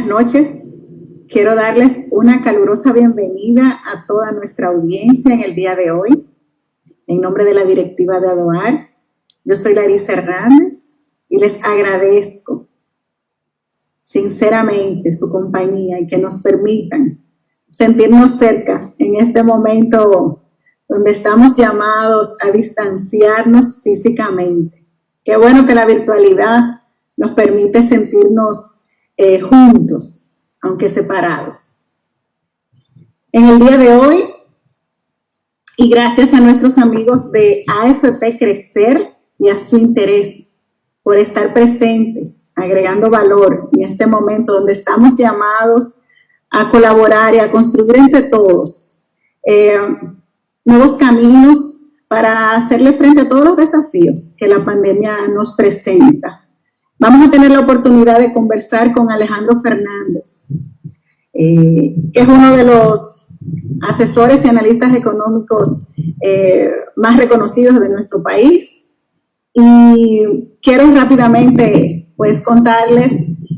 buenas noches. Quiero darles una calurosa bienvenida a toda nuestra audiencia en el día de hoy. En nombre de la directiva de ADOAR, yo soy Larisa Hernández y les agradezco sinceramente su compañía y que nos permitan sentirnos cerca en este momento donde estamos llamados a distanciarnos físicamente. Qué bueno que la virtualidad nos permite sentirnos juntos, aunque separados. En el día de hoy, y gracias a nuestros amigos de AFP Crecer y a su interés por estar presentes, agregando valor en este momento donde estamos llamados a colaborar y a construir entre todos nuevos caminos para hacerle frente a todos los desafíos que la pandemia nos presenta. Vamos a tener la oportunidad de conversar con Alejandro Fernández, que es uno de los asesores y analistas económicos más reconocidos de nuestro país. Y quiero rápidamente pues contarles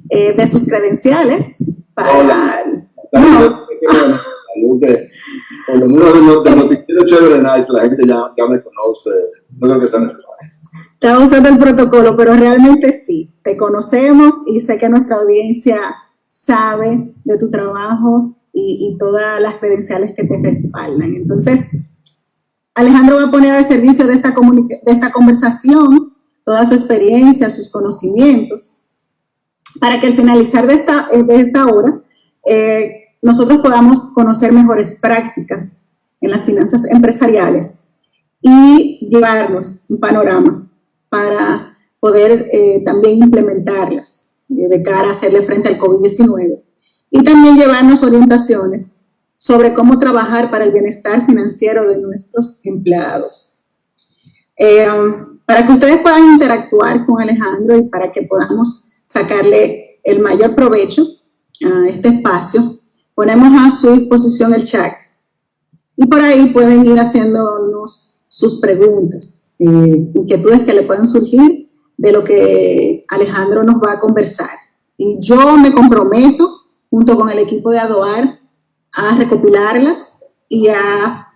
de sus credenciales para... Hola. Por lo menos de Noticiero Chévere Nice, la gente ya me conoce, no creo que sea necesario. Estamos usando el protocolo, pero realmente sí, te conocemos y sé que nuestra audiencia sabe de tu trabajo y todas las credenciales que te respaldan. Entonces, Alejandro va a poner al servicio de esta conversación toda su experiencia, sus conocimientos, para que al finalizar de esta hora, nosotros podamos conocer mejores prácticas en las finanzas empresariales y llevarnos un panorama para poder también implementarlas de cara a hacerle frente al COVID-19 y también llevarnos orientaciones sobre cómo trabajar para el bienestar financiero de nuestros empleados. Para que ustedes puedan interactuar con Alejandro y para que podamos sacarle el mayor provecho a este espacio, ponemos a su disposición el chat y por ahí pueden ir haciéndonos sus preguntas, inquietudes que le puedan surgir de lo que Alejandro nos va a conversar. Y yo me comprometo, junto con el equipo de ADOAR, a recopilarlas y a,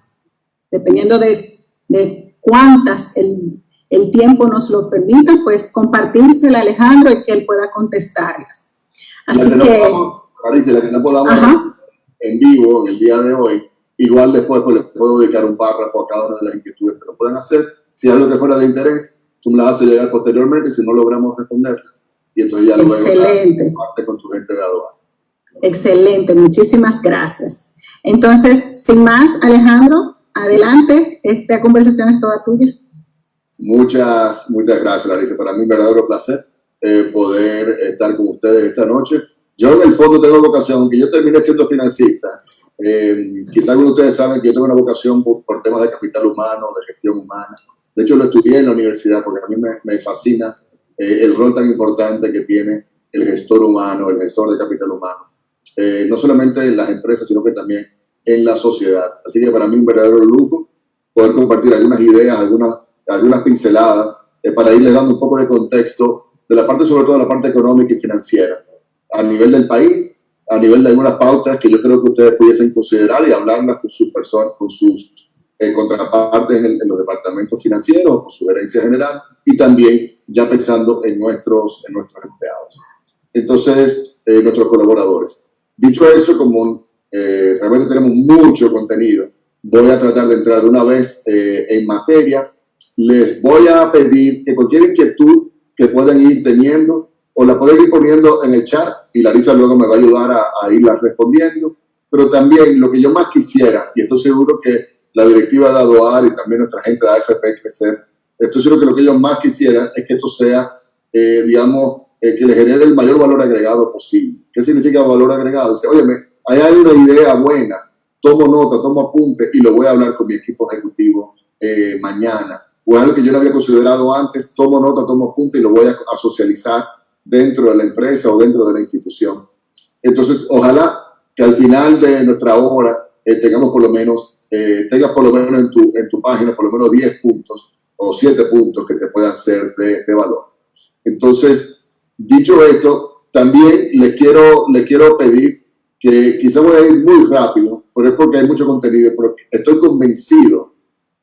dependiendo de cuántas el tiempo nos lo permita, pues compartírsela a Alejandro y que él pueda contestarlas. Así la que no podamos en vivo en el día de hoy, igual después pues, le puedo dedicar un párrafo a cada una de las inquietudes que lo puedan hacer. Si hay algo que fuera de interés, tú me las haces llegar posteriormente si no logramos responderlas. Y entonces ya luego parte con tu gente de ADOAR. Excelente, muchísimas gracias. Entonces, sin más, Alejandro, adelante, esta conversación es toda tuya. Muchas gracias, Larisa. Para mí es un verdadero placer poder estar con ustedes esta noche. Yo en el fondo tengo vocación, aunque yo terminé siendo financista, quizás algunos de ustedes saben que yo tengo una vocación por temas de capital humano, de gestión humana. De hecho, lo estudié en la universidad porque a mí me fascina el rol tan importante que tiene el gestor humano, el gestor de capital humano. No solamente en las empresas, sino que también en la sociedad. Así que para mí es un verdadero lujo poder compartir algunas ideas, algunas pinceladas para irles dando un poco de contexto de la parte, sobre todo la parte económica y financiera, a nivel del país, a nivel de algunas pautas que yo creo que ustedes pudiesen considerar y hablarlas con sus personas, con sus contrapartes en los departamentos financieros, con su gerencia general y también ya pensando en nuestros empleados. Entonces, nuestros colaboradores. Dicho eso, como realmente tenemos mucho contenido, voy a tratar de entrar de una vez en materia. Les voy a pedir que cualquier inquietud que puedan ir teniendo o la pueden ir poniendo en el chat y Larisa luego me va a ayudar a irlas respondiendo. Pero también lo que yo más quisiera, y estoy seguro que la directiva de ADOAR y también nuestra gente de AFP Crecer, estoy seguro que lo que ellos más quisieran es que esto sea, que le genere el mayor valor agregado posible. ¿Qué significa valor agregado? Dice, óyeme, ahí hay una idea buena, tomo nota, tomo apunte y lo voy a hablar con mi equipo ejecutivo mañana. O algo que yo no había considerado antes, tomo nota, tomo apunte y lo voy a socializar dentro de la empresa o dentro de la institución. Entonces, ojalá que al final de nuestra hora tengamos por lo menos, tengas por lo menos en tu página por lo menos 10 puntos o 7 puntos que te puedan ser de valor. Entonces, dicho esto, también les quiero pedir que quizás voy a ir muy rápido, pero es porque hay mucho contenido, pero estoy convencido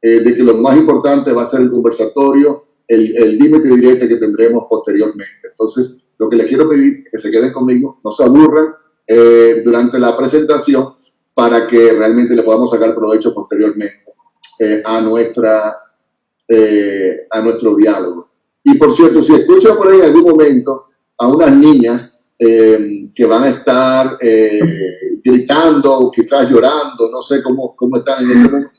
de que lo más importante va a ser el conversatorio, el dímete y direte que tendremos posteriormente. Entonces, lo que les quiero pedir es que se queden conmigo, no se aburran durante la presentación para que realmente le podamos sacar provecho posteriormente a nuestro diálogo. Y por cierto, si escuchan por ahí en algún momento a unas niñas que van a estar gritando o quizás llorando, no sé cómo están en este momento,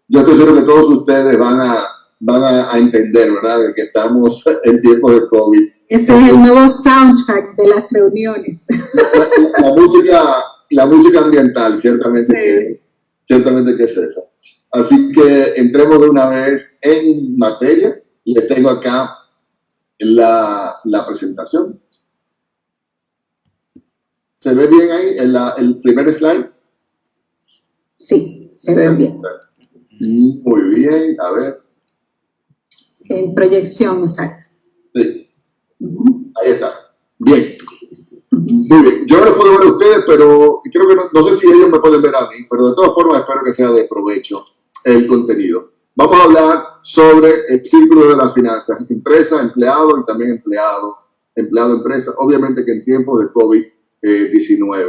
yo estoy seguro que todos ustedes van a entender, ¿verdad?, de que estamos en tiempos de COVID. Ese es el nuevo soundtrack de las reuniones. La música ambiental, ciertamente, sí. Ciertamente que es esa. Así que entremos de una vez en materia. Les tengo acá la presentación. ¿Se ve bien ahí el primer slide? Sí, se ve bien. Muy bien, a ver. En proyección, exacto. Sí. Ahí está. Bien. Muy bien. Yo no los puedo ver a ustedes, pero creo que no sé si ellos me pueden ver a mí, pero de todas formas espero que sea de provecho el contenido. Vamos a hablar sobre el círculo de las finanzas, empresa, empleado y también empleado, empresa, obviamente que en tiempos de COVID-19.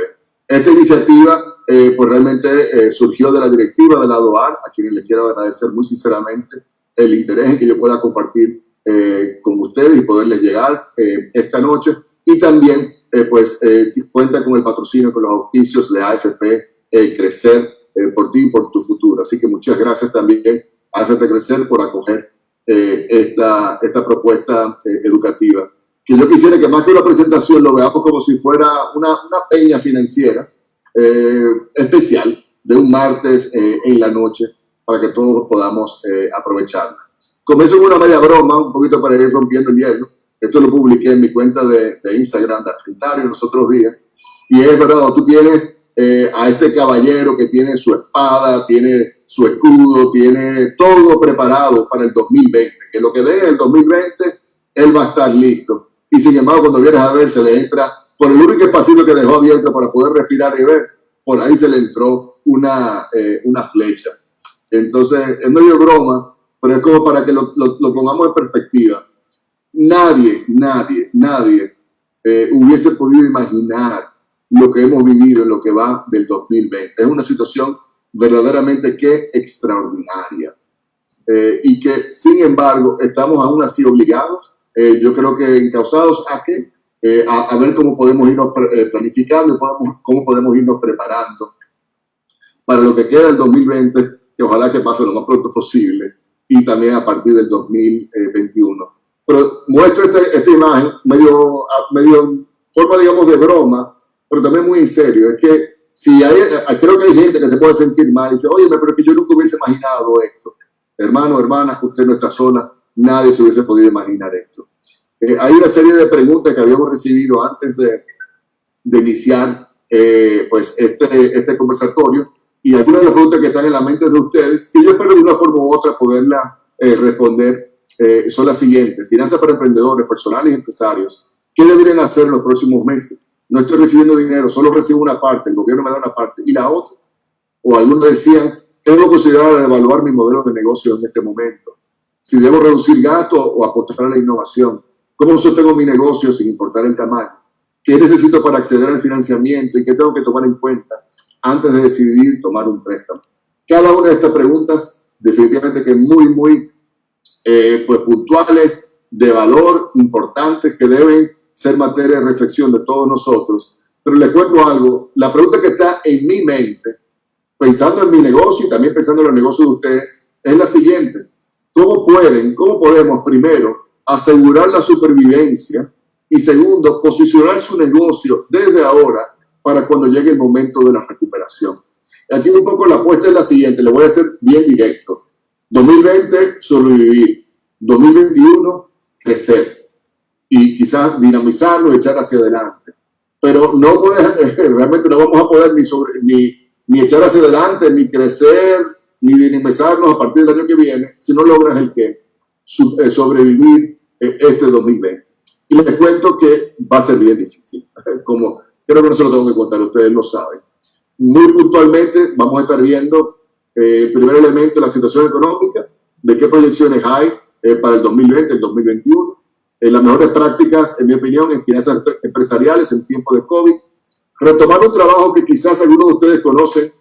Esta iniciativa pues realmente surgió de la directiva de la DOAR, a quienes les quiero agradecer muy sinceramente el interés en que yo pueda compartir con ustedes y poderles llegar esta noche, y también cuenta con el patrocinio, con los auspicios de AFP Crecer, por ti y por tu futuro. Así que muchas gracias también a AFP Crecer por acoger esta propuesta educativa, que yo quisiera que más que una presentación lo veamos como si fuera una peña financiera especial de un martes en la noche, para que todos podamos aprovecharla. Comienzo con una media broma, un poquito para ir rompiendo el hielo. Esto lo publiqué en mi cuenta de Instagram de Argentario los otros días. Y es verdad, tú tienes a este caballero que tiene su espada, tiene su escudo, tiene todo preparado para el 2020. Que lo que dé en el 2020, él va a estar listo. Y sin embargo, cuando vienes a ver, se le entra por el único espacito que dejó abierto para poder respirar y ver, por ahí se le entró una flecha. Entonces, es medio broma, pero es como para que lo pongamos en perspectiva. Nadie hubiese podido imaginar lo que hemos vivido en lo que va del 2020. Es una situación verdaderamente que extraordinaria. Y que, sin embargo, estamos aún así obligados, yo creo que encausados a ver cómo podemos irnos planificando y cómo podemos irnos preparando para lo que queda del 2020, que ojalá que pase lo más pronto posible, y también a partir del 2021. Pero muestro esta imagen medio forma, digamos, de broma, pero también muy en serio. Es que creo que hay gente que se puede sentir mal y dice, oye, pero es que yo nunca hubiese imaginado esto. Hermano, hermana, usted no está sola, nadie se hubiese podido imaginar esto. Hay una serie de preguntas que habíamos recibido antes de iniciar este conversatorio, y algunas de las preguntas que están en la mente de ustedes, que yo espero de una forma u otra poderlas responder, son las siguientes. Finanzas para emprendedores, personales y empresarios. ¿Qué deberían hacer en los próximos meses? No estoy recibiendo dinero, solo recibo una parte, el gobierno me da una parte y la otra. O algunos decían, ¿qué debo considerar al evaluar mi modelo de negocio en este momento? Si debo reducir gastos o apostar a la innovación. ¿Cómo sostengo mi negocio sin importar el tamaño? ¿Qué necesito para acceder al financiamiento y qué tengo que tomar en cuenta antes de decidir tomar un préstamo? Cada una de estas preguntas definitivamente que muy puntuales, de valor, importantes, que deben ser materia de reflexión de todos nosotros. Pero les cuento algo, la pregunta que está en mi mente, pensando en mi negocio y también pensando en los negocios de ustedes, es la siguiente. ¿Cómo podemos, primero, asegurar la supervivencia y, segundo, posicionar su negocio desde ahora para cuando llegue el momento de la recuperación? Aquí un poco la apuesta es la siguiente, le voy a ser bien directo. 2020, sobrevivir. 2021, crecer. Y quizás dinamizarlo y echar hacia adelante. Pero realmente no vamos a poder ni echar hacia adelante, ni crecer, ni dinamizarnos a partir del año que viene, si no logras sobrevivir este 2020. Y les cuento que va a ser bien difícil. Como creo que no se lo tengo que contar, ustedes lo saben. Muy puntualmente vamos a estar viendo el primer elemento, la situación económica, de qué proyecciones hay para el 2020, el 2021, las mejores prácticas, en mi opinión, en finanzas empresariales en tiempos de COVID, retomar un trabajo que quizás algunos de ustedes conocen,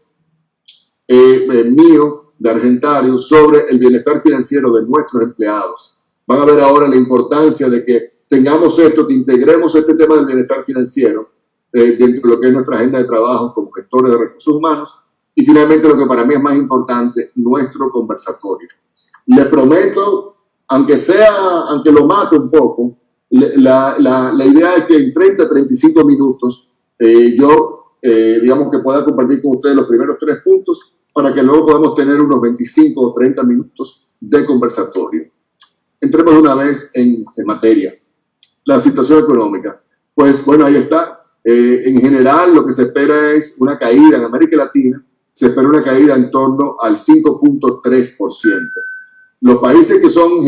mío, de Argentario, sobre el bienestar financiero de nuestros empleados. Van a ver ahora la importancia de que tengamos esto, que integremos este tema del bienestar financiero dentro de lo que es nuestra agenda de trabajo como gestores de recursos humanos. Y finalmente, lo que para mí es más importante, nuestro conversatorio. Les prometo, aunque lo mate un poco, la idea es que en 30 a 35 minutos digamos que pueda compartir con ustedes los primeros 3 puntos para que luego podamos tener unos 25 o 30 minutos de conversatorio. Entremos de una vez en materia. La situación económica. Pues bueno, ahí está. En general, lo que se espera es una caída en América Latina. Se espera una caída en torno al 5.3%. Los países que son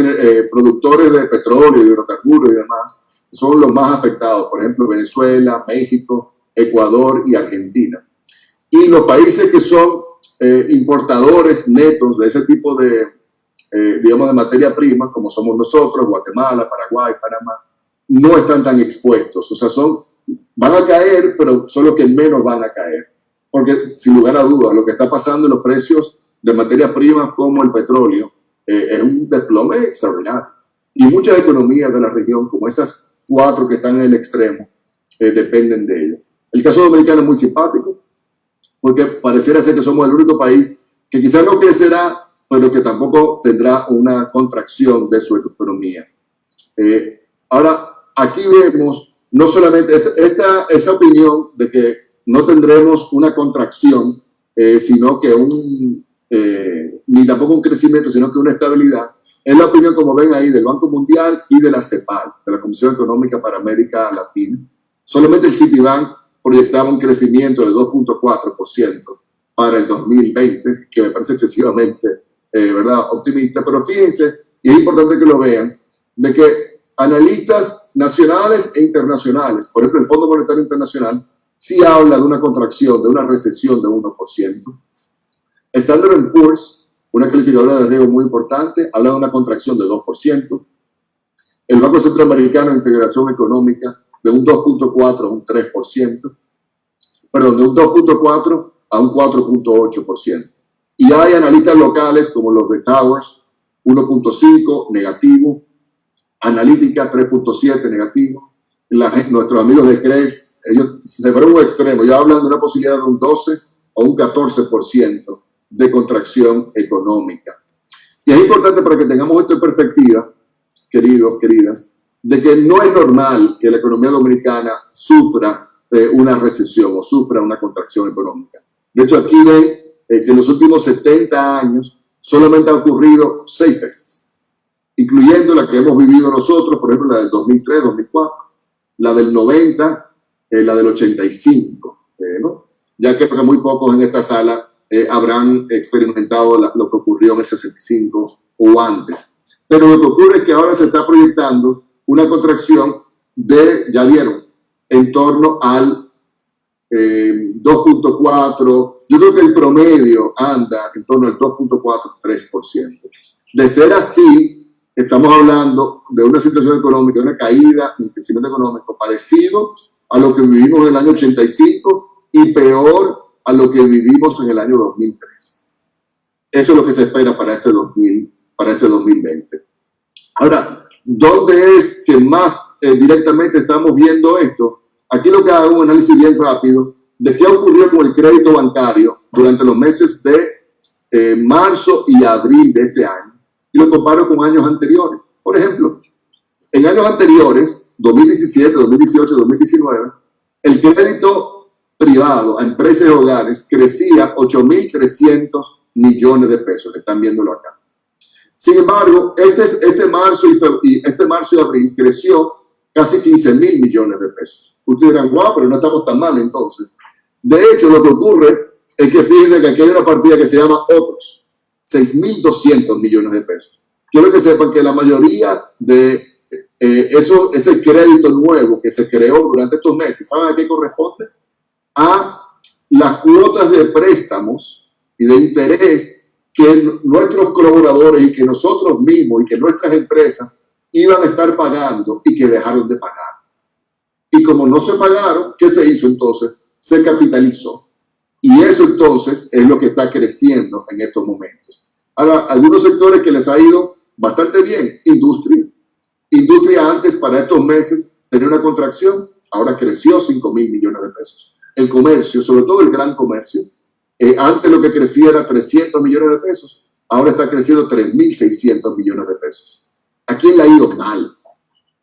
productores de petróleo, de hidrocarburos y demás, son los más afectados. Por ejemplo, Venezuela, México, Ecuador y Argentina. Y los países que son importadores netos de ese tipo de, digamos, de materia prima, como somos nosotros, Guatemala, Paraguay, Panamá, no están tan expuestos. O sea, van a caer, pero son los que menos van a caer. Porque, sin lugar a dudas, lo que está pasando en los precios de materias primas como el petróleo es un desplome extraordinario. Y muchas economías de la región, como esas 4 que están en el extremo, dependen de ello. El caso dominicano es muy simpático, porque pareciera ser que somos el único país que quizás no crecerá, pero que tampoco tendrá una contracción de su economía. Ahora, aquí vemos no solamente esa opinión de que no tendremos una contracción, sino que ni tampoco un crecimiento, sino que una estabilidad. Es la opinión, como ven ahí, del Banco Mundial y de la CEPAL, de la Comisión Económica para América Latina. Solamente el Citibank proyectaba un crecimiento de 2.4% para el 2020, que me parece excesivamente ¿verdad? Optimista. Pero fíjense, y es importante que lo vean, de que analistas nacionales e internacionales, por ejemplo, el Fondo Monetario Internacional, sí habla de una contracción, de una recesión de 1%. Standard & Poor's, una calificadora de riesgo muy importante, habla de una contracción de 2%. El Banco Centroamericano de Integración Económica, de un 2.4 a un 3%. Perdón, de un 2.4 a un 4.8%. Y hay analistas locales como los de Towers, 1.5 negativo, Analítica 3.7 negativo, nuestros amigos de CRES, ellos se fueron a un extremo, ya hablan de una posibilidad de un 12 o un 14% de contracción económica. Y es importante para que tengamos esto en perspectiva, queridos, queridas, de que no es normal que la economía dominicana sufra una recesión o sufra una contracción económica. De hecho, aquí ven que en los últimos 70 años solamente ha ocurrido 6 veces, incluyendo la que hemos vivido nosotros, por ejemplo, la del 2003, 2004, la del 90, la del 85, ¿no? Ya que muy pocos en esta sala habrán experimentado lo que ocurrió en el 65 o antes. Pero lo que ocurre es que ahora se está proyectando una contracción ya vieron, en torno al 2.4, yo creo que el promedio anda en torno al 2.4-3%. De ser así, estamos hablando de una situación económica, de una caída en el crecimiento económico parecido a lo que vivimos en el año 85 y peor a lo que vivimos en el año 2003. Eso es lo que se espera para este 2020. Ahora, ¿dónde es que más directamente estamos viendo esto? Aquí lo que hago es un análisis bien rápido de qué ocurrió con el crédito bancario durante los meses de marzo y abril de este año. Y lo comparo con años anteriores. Por ejemplo, en años anteriores, 2017, 2018, 2019, el crédito privado a empresas y hogares crecía 8.300 millones de pesos, que están viéndolo acá. Sin embargo, este marzo y abril creció casi 15.000 millones de pesos. Ustedes dirán, wow, pero no estamos tan mal entonces. De hecho, lo que ocurre es que fíjense que aquí hay una partida que se llama Otros, 6.200 millones de pesos. Quiero que sepan que la mayoría de ese crédito nuevo que se creó durante estos meses, ¿saben a qué corresponde? A las cuotas de préstamos y de interés que nuestros colaboradores y que nosotros mismos y que nuestras empresas iban a estar pagando y que dejaron de pagar. Y como no se pagaron, ¿qué se hizo entonces? Se capitalizó. Y eso entonces es lo que está creciendo en estos momentos. Ahora, algunos sectores que les ha ido bastante bien, industria. Industria antes, para estos meses, tenía una contracción, ahora creció 5.000 millones de pesos. El comercio, sobre todo el gran comercio, antes lo que crecía era 300 millones de pesos, ahora está creciendo 3.600 millones de pesos. ¿A quién le ha ido mal?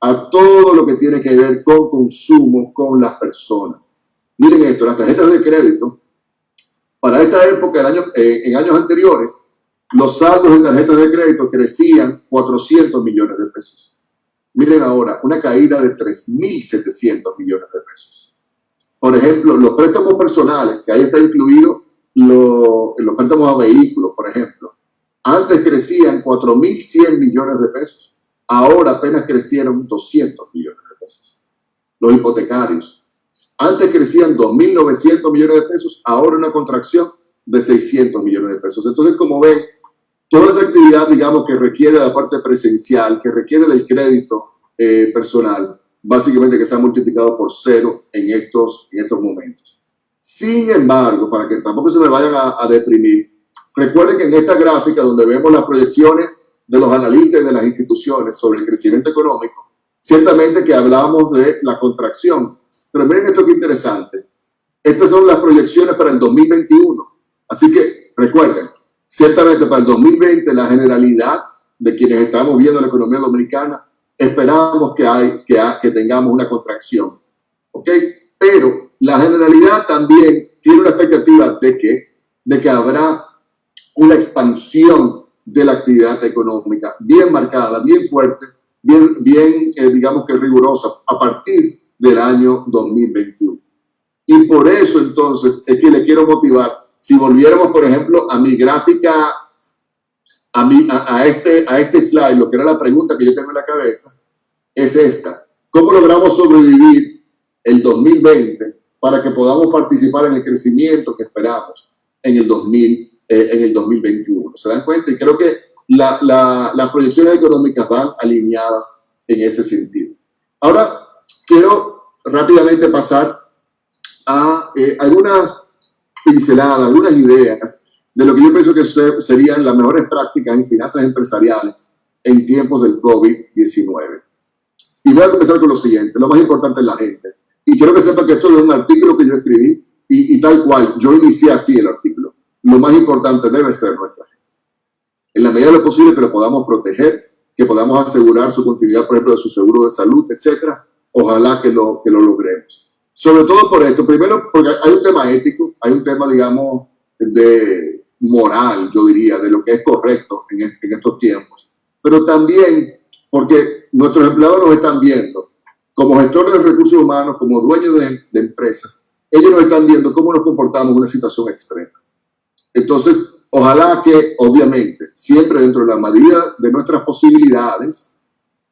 A todo lo que tiene que ver con consumo, con las personas. Miren esto, las tarjetas de crédito, para esta época, en años anteriores, los saldos en tarjetas de crédito crecían 400 millones de pesos. Miren ahora, una caída de 3.700 millones de pesos. Por ejemplo, los préstamos personales, que ahí está incluido los préstamos a vehículos, por ejemplo, antes crecían 4.100 millones de pesos, ahora apenas crecieron 200 millones de pesos. Los hipotecarios, antes crecían 2.900 millones de pesos, ahora una contracción de 600 millones de pesos. Entonces, como ven, toda esa actividad, digamos, que requiere la parte presencial, que requiere del crédito personal, básicamente que se ha multiplicado por 0 en estos momentos. Sin embargo, para que tampoco se me vayan a deprimir, recuerden que en esta gráfica donde vemos las proyecciones de los analistas y de las instituciones sobre el crecimiento económico, ciertamente que hablamos de la contracción. Pero miren esto que interesante. Estas son las proyecciones para el 2021. Así que recuerden, ciertamente para el 2020 la generalidad de quienes estamos viendo la economía dominicana esperamos que tengamos una contracción. ¿Ok? Pero la generalidad también tiene una expectativa de que habrá una expansión de la actividad económica bien marcada, bien fuerte, bien digamos que rigurosa a partir del año 2021. Y por eso entonces es que le quiero motivar, si volviéramos por ejemplo a mi gráfica, a este slide, lo que era la pregunta que yo tengo en la cabeza, es esta: ¿cómo logramos sobrevivir el 2020 para que podamos participar en el crecimiento que esperamos en el 2021? ¿Se dan cuenta? Y creo que las proyecciones económicas van alineadas en ese sentido. Ahora, quiero rápidamente pasar a algunas pinceladas, algunas ideas de lo que yo pienso que serían las mejores prácticas en finanzas empresariales en tiempos del COVID-19. Y voy a comenzar con lo siguiente: lo más importante es la gente. Y quiero que sepan que esto es un artículo que yo escribí y tal cual, yo inicié así el artículo. Lo más importante debe ser nuestra gente. En la medida de lo posible que lo podamos proteger, que podamos asegurar su continuidad, por ejemplo, de su seguro de salud, etcétera. Ojalá que lo logremos. Sobre todo por esto. Primero, porque hay un tema ético, hay un tema, digamos, de moral, yo diría, de lo que es correcto en estos tiempos. Pero también porque nuestros empleados nos están viendo como gestores de recursos humanos, como dueños de empresas. Ellos nos están viendo cómo nos comportamos en una situación extrema. Entonces, ojalá que, obviamente, siempre dentro de la medida de nuestras posibilidades,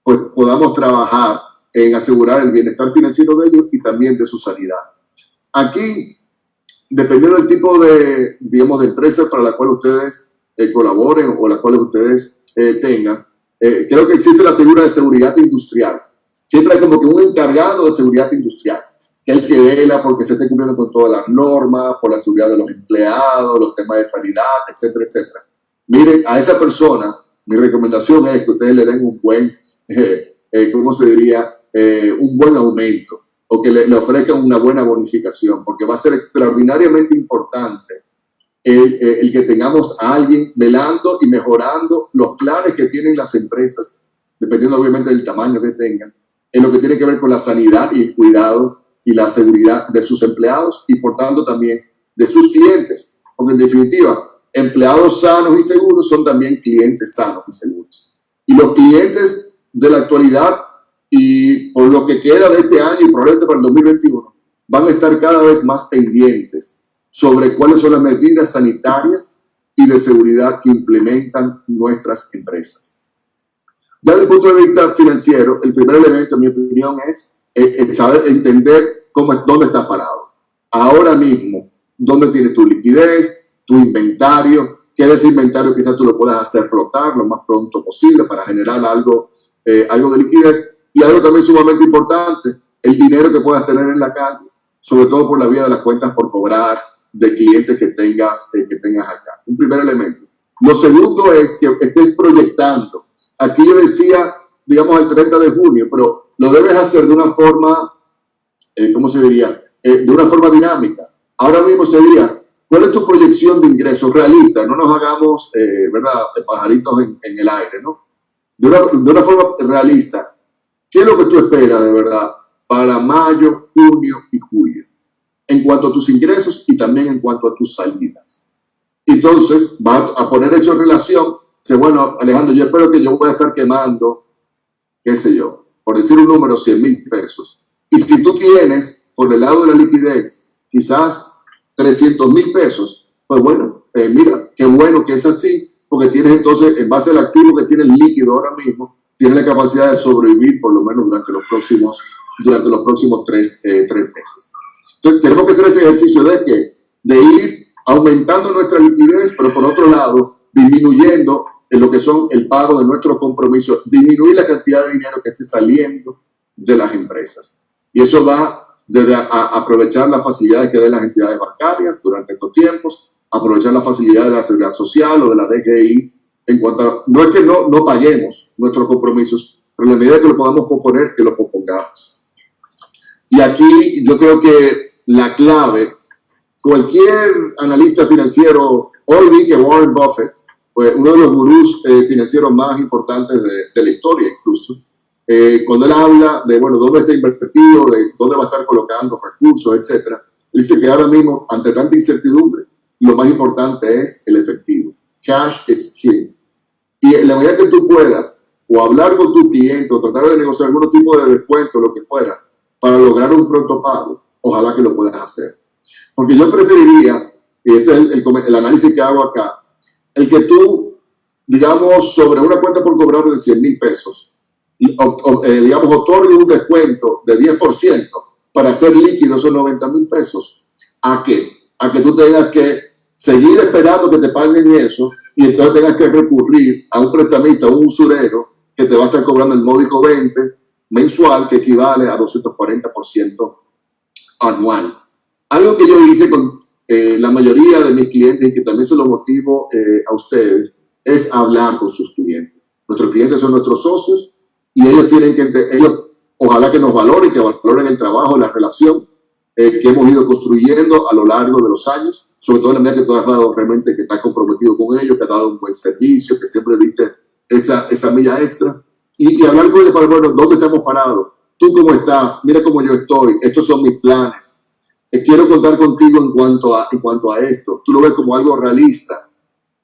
pues podamos trabajar en asegurar el bienestar financiero de ellos y también de su sanidad. Aquí, dependiendo del tipo de, digamos, de empresa para la cual ustedes colaboren o la cual ustedes tengan, creo que existe la figura de seguridad industrial. Siempre hay como que un encargado de seguridad industrial, que es el que vela porque se esté cumpliendo con todas las normas, por la seguridad de los empleados, los temas de sanidad, etcétera, etcétera. Miren, a esa persona, mi recomendación es que ustedes le den un buen, ¿cómo se diría? Un buen aumento, o que le ofrezcan una buena bonificación, porque va a ser extraordinariamente importante el que tengamos a alguien velando y mejorando los planes que tienen las empresas, dependiendo obviamente del tamaño que tengan, en lo que tiene que ver con la sanidad y el cuidado y la seguridad de sus empleados y por tanto también de sus clientes, porque en definitiva, empleados sanos y seguros son también clientes sanos y seguros. Y los clientes de la actualidad y por lo que queda de este año y probablemente para el 2021 van a estar cada vez más pendientes sobre cuáles son las medidas sanitarias y de seguridad que implementan nuestras empresas. Ya desde el punto de vista financiero, el primer elemento, en mi opinión, es saber entender dónde estás parado. Ahora mismo, dónde tienes tu liquidez, tu inventario, qué de ese inventario quizás tú lo puedas hacer flotar lo más pronto posible para generar algo de liquidez. Y algo también sumamente importante, el dinero que puedas tener en la calle, sobre todo por la vía de las cuentas por cobrar de clientes que tengas acá. Un primer elemento. Lo segundo es que estés proyectando. Aquí yo decía, digamos, el 30 de junio, pero lo debes hacer de una forma, ¿cómo se diría? De una forma dinámica. Ahora mismo sería, ¿cuál es tu proyección de ingresos realista? No nos hagamos, ¿verdad?, pajaritos en el aire, ¿no? De una forma realista. ¿Qué es lo que tú esperas, de verdad, para mayo, junio y julio? En cuanto a tus ingresos y también en cuanto a tus salidas. Entonces, vas a poner eso en relación. Dice, bueno, Alejandro, yo espero que yo voy a estar quemando, qué sé yo, por decir un número, 100,000 pesos. Y si tú tienes, por el lado de la liquidez, quizás 300,000 pesos, pues bueno, mira, qué bueno que es así, porque tienes entonces, en base al activo que tienes líquido ahora mismo, tienes la capacidad de sobrevivir por lo menos durante los próximos 3 meses. Entonces, tenemos que hacer ese ejercicio de ir aumentando nuestra liquidez, pero por otro lado, disminuyendo en lo que son el pago de nuestros compromisos, disminuir la cantidad de dinero que esté saliendo de las empresas. Y eso va desde a aprovechar las facilidades que den las entidades bancarias durante estos tiempos, aprovechar la facilidad de la Seguridad Social o de la DGI, en cuanto a, no es que no paguemos nuestros compromisos, pero en la medida que lo podamos posponer, que lo pospongamos. Y aquí yo creo que la clave, cualquier analista financiero, hoy vi que Warren Buffett, pues uno de los gurús financieros más importantes de la historia incluso, cuando él habla de, bueno, dónde está invertido, de dónde va a estar colocando recursos, etcétera, dice que ahora mismo, ante tanta incertidumbre, lo más importante es el efectivo. Cash is king. Y en la medida que tú puedas, o hablar con tu cliente, o tratar de negociar algún tipo de descuento, lo que fuera, para lograr un pronto pago, ojalá que lo puedas hacer. Porque yo preferiría, y este es el análisis que hago acá, el que tú, digamos, sobre una cuenta por cobrar de 100,000 pesos, digamos, otorgue un descuento de 10% para hacer líquido esos 90,000 pesos. ¿A qué? A que tú tengas que seguir esperando que te paguen eso y entonces tengas que recurrir a un prestamista, a un usurero que te va a estar cobrando el módico 20 mensual, que equivale a 240% anual. Algo que yo hice con la mayoría de mis clientes y que también se lo motivo a ustedes es hablar con sus clientes. Nuestros clientes son nuestros socios y ellos tienen que, ojalá que nos valoren, que valoren el trabajo, la relación que hemos ido construyendo a lo largo de los años, sobre todo en la medida que tú has dado realmente, que estás comprometido con ellos, que has dado un buen servicio, que siempre diste esa milla extra. Y hablar con ellos para ver, bueno, ¿dónde estamos parados? ¿Tú cómo estás? Mira cómo yo estoy. Estos son mis planes. Quiero contar contigo en cuanto a esto. Tú lo ves como algo realista.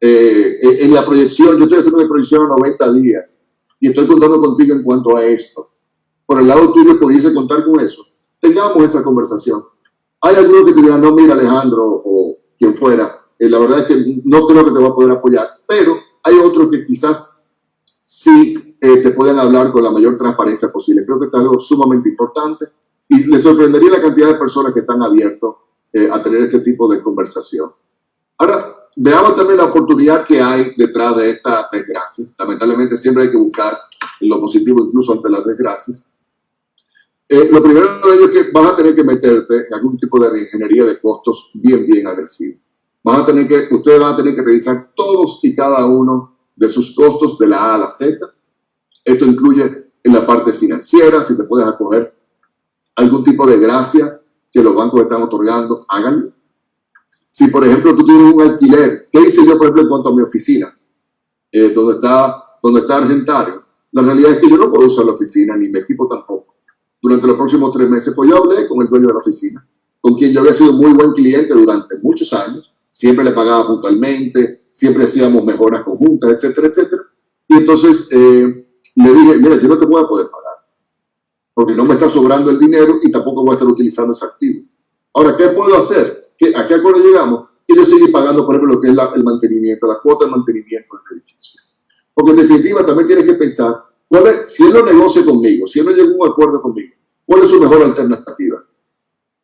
En la proyección, yo estoy haciendo una proyección a 90 días y estoy contando contigo en cuanto a esto. Por el lado tuyo, pudiese contar con eso. Tengamos esa conversación. Hay algunos que te dirán, no, mira, Alejandro, o quien fuera, la verdad es que no creo que te va a poder apoyar, pero hay otros que quizás sí te pueden hablar con la mayor transparencia posible. Creo que esto es algo sumamente importante y les sorprendería la cantidad de personas que están abiertos a tener este tipo de conversación. Ahora, veamos también la oportunidad que hay detrás de esta desgracia. Lamentablemente siempre hay que buscar lo positivo incluso ante las desgracias. Lo primero de ello es que vas a tener que meterte en algún tipo de ingeniería de costos bien agresivo. Ustedes van a tener que revisar todos y cada uno de sus costos de la A a la Z. Esto incluye en la parte financiera, si te puedes acoger algún tipo de gracia que los bancos están otorgando, háganlo. Si, por ejemplo, tú tienes un alquiler, ¿qué hice yo, por ejemplo, en cuanto a mi oficina? Donde está Argentario. La realidad es que yo no puedo usar la oficina, ni mi equipo tampoco. Durante los próximos 3 meses, pues yo hablé con el dueño de la oficina, con quien yo había sido muy buen cliente durante muchos años. Siempre le pagaba puntualmente, siempre hacíamos mejoras conjuntas, etcétera, etcétera. Y entonces le dije, mira, yo no te voy a poder pagar, porque no me está sobrando el dinero y tampoco voy a estar utilizando ese activo. Ahora, ¿qué puedo hacer? ¿A qué acuerdo llegamos? Que yo sigo pagando, por ejemplo, lo que es el mantenimiento, la cuota de mantenimiento del edificio. Porque en definitiva también tienes que pensar Si él lo negocia conmigo, si él no llega a un acuerdo conmigo, ¿cuál es su mejor alternativa?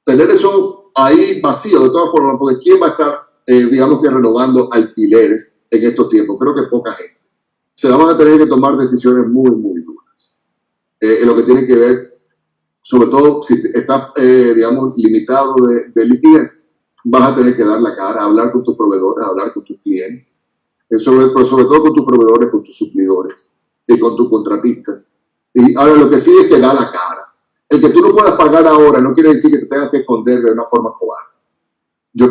Tener eso ahí vacío de todas formas, porque ¿quién va a estar, digamos que renovando alquileres en estos tiempos? Creo que poca gente. Se van a tener que tomar decisiones muy, muy duras. En lo que tiene que ver, sobre todo si estás, digamos, limitado de liquidez, vas a tener que dar la cara, hablar con tus proveedores, hablar con tus clientes, pero sobre todo con tus proveedores, con tus suplidores y con tus contratistas. Y ahora lo que sí es que da la cara. El que tú no puedas pagar ahora no quiere decir que te tengas que esconder de una forma cobarde.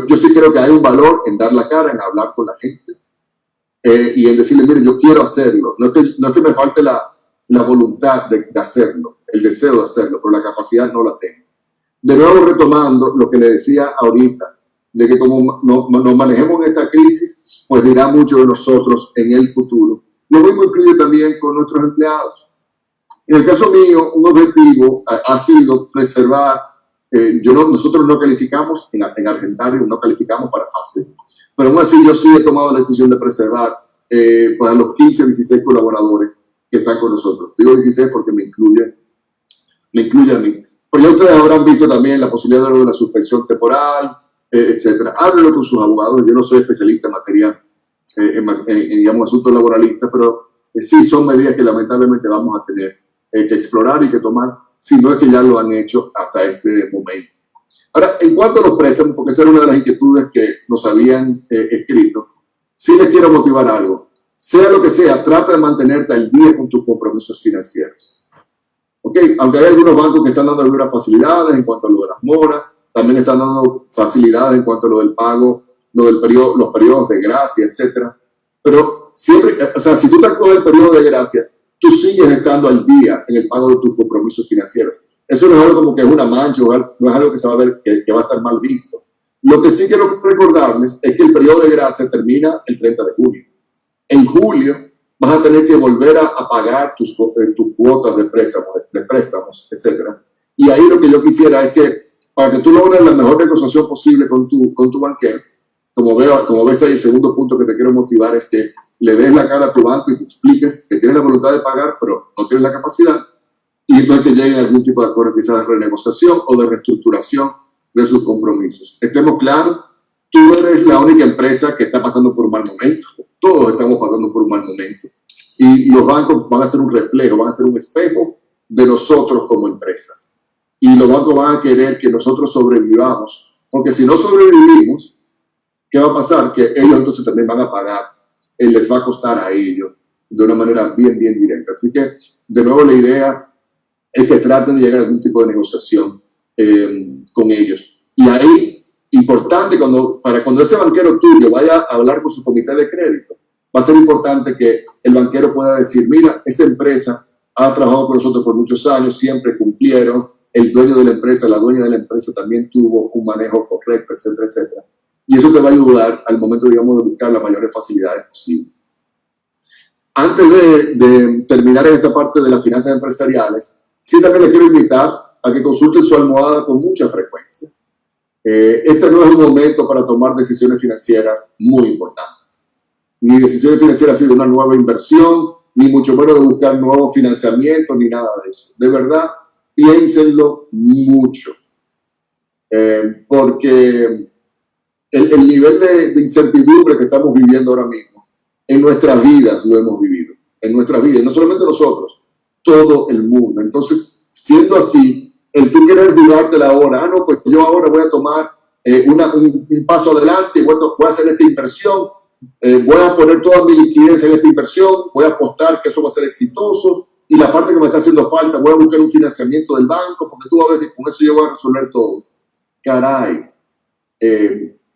Yo sí creo que hay un valor en dar la cara, en hablar con la gente y en decirle, mire, yo quiero hacerlo. No es que me falte la voluntad de hacerlo, el deseo de hacerlo, pero la capacidad no la tengo. De nuevo retomando lo que le decía ahorita, de que como nos manejemos en esta crisis, pues dirá mucho de nosotros en el futuro. Lo mismo incluye también con nuestros empleados. En el caso mío, un objetivo ha sido preservar, nosotros no calificamos, en Argentario no calificamos para fase, pero aún así yo sí he tomado la decisión de preservar para los 15, 16 colaboradores que están con nosotros. Digo 16 porque me incluye a mí. Pues ya ustedes habrán visto también la posibilidad de la suspensión temporal, etcétera. Háblenlo con sus abogados. Yo no soy especialista en materia, digamos, asuntos laboralistas, pero sí son medidas que lamentablemente vamos a tener que explorar y que tomar, si no es que ya lo han hecho hasta este momento. Ahora, en cuanto a los préstamos, porque esa era una de las inquietudes que nos habían escrito, sí les quiero motivar algo. Sea lo que sea, trata de mantenerte al día con tus compromisos financieros. ¿Okay? Aunque hay algunos bancos que están dando algunas facilidades en cuanto a lo de las moras, también están dando facilidades en cuanto a lo del pago, los periodos de gracia, etcétera. Pero siempre, o sea, si tú te acoges el periodo de gracia, tú sigues estando al día en el pago de tus compromisos financieros. Eso no es algo como que es una mancha, no es algo que se va a ver que va a estar mal visto. Lo que sí quiero recordarles es que el periodo de gracia termina el 30 de julio. En julio vas a tener que volver a pagar tus cuotas de préstamos, etcétera. Y ahí lo que yo quisiera es que, para que tú logres la mejor negociación posible con tu banquero, como ves ahí, el segundo punto que te quiero motivar es que le des la cara a tu banco y te expliques que tienes la voluntad de pagar, pero no tienes la capacidad, y entonces que lleguen a algún tipo de acuerdo, quizás de renegociación o de reestructuración de sus compromisos. Estemos claros, tú eres la única empresa que está pasando por un mal momento. Todos estamos pasando por un mal momento. Y los bancos van a ser un reflejo, van a ser un espejo de nosotros como empresas. Y los bancos van a querer que nosotros sobrevivamos, porque si no sobrevivimos, ¿qué va a pasar? Que ellos entonces también van a pagar, les va a costar a ellos de una manera bien, bien directa. Así que, de nuevo, la idea es que traten de llegar a algún tipo de negociación con ellos. Y ahí, importante, para cuando ese banquero tuyo vaya a hablar con su comité de crédito, va a ser importante que el banquero pueda decir, mira, esa empresa ha trabajado con nosotros por muchos años, siempre cumplieron, el dueño de la empresa, la dueña de la empresa también tuvo un manejo correcto, etcétera, etcétera. Y eso te va a ayudar al momento, digamos, de buscar las mayores facilidades posibles. Antes de terminar en esta parte de las finanzas empresariales, sí también les quiero invitar a que consulten su almohada con mucha frecuencia. Este no es un momento para tomar decisiones financieras muy importantes. Ni decisiones financieras así de una nueva inversión, ni mucho menos de buscar nuevos financiamientos, ni nada de eso. De verdad, piénsenlo mucho. Porque el nivel de incertidumbre que estamos viviendo ahora mismo, en nuestras vidas lo hemos vivido. En nuestras vidas, no solamente nosotros, todo el mundo. Entonces, siendo así, el tú querer dudarte ahora, no, pues yo ahora voy a tomar un paso adelante, voy a hacer esta inversión, voy a poner toda mi liquidez en esta inversión, voy a apostar que eso va a ser exitoso, y la parte que me está haciendo falta, voy a buscar un financiamiento del banco, porque tú vas a ver que con eso yo voy a resolver todo. Caray,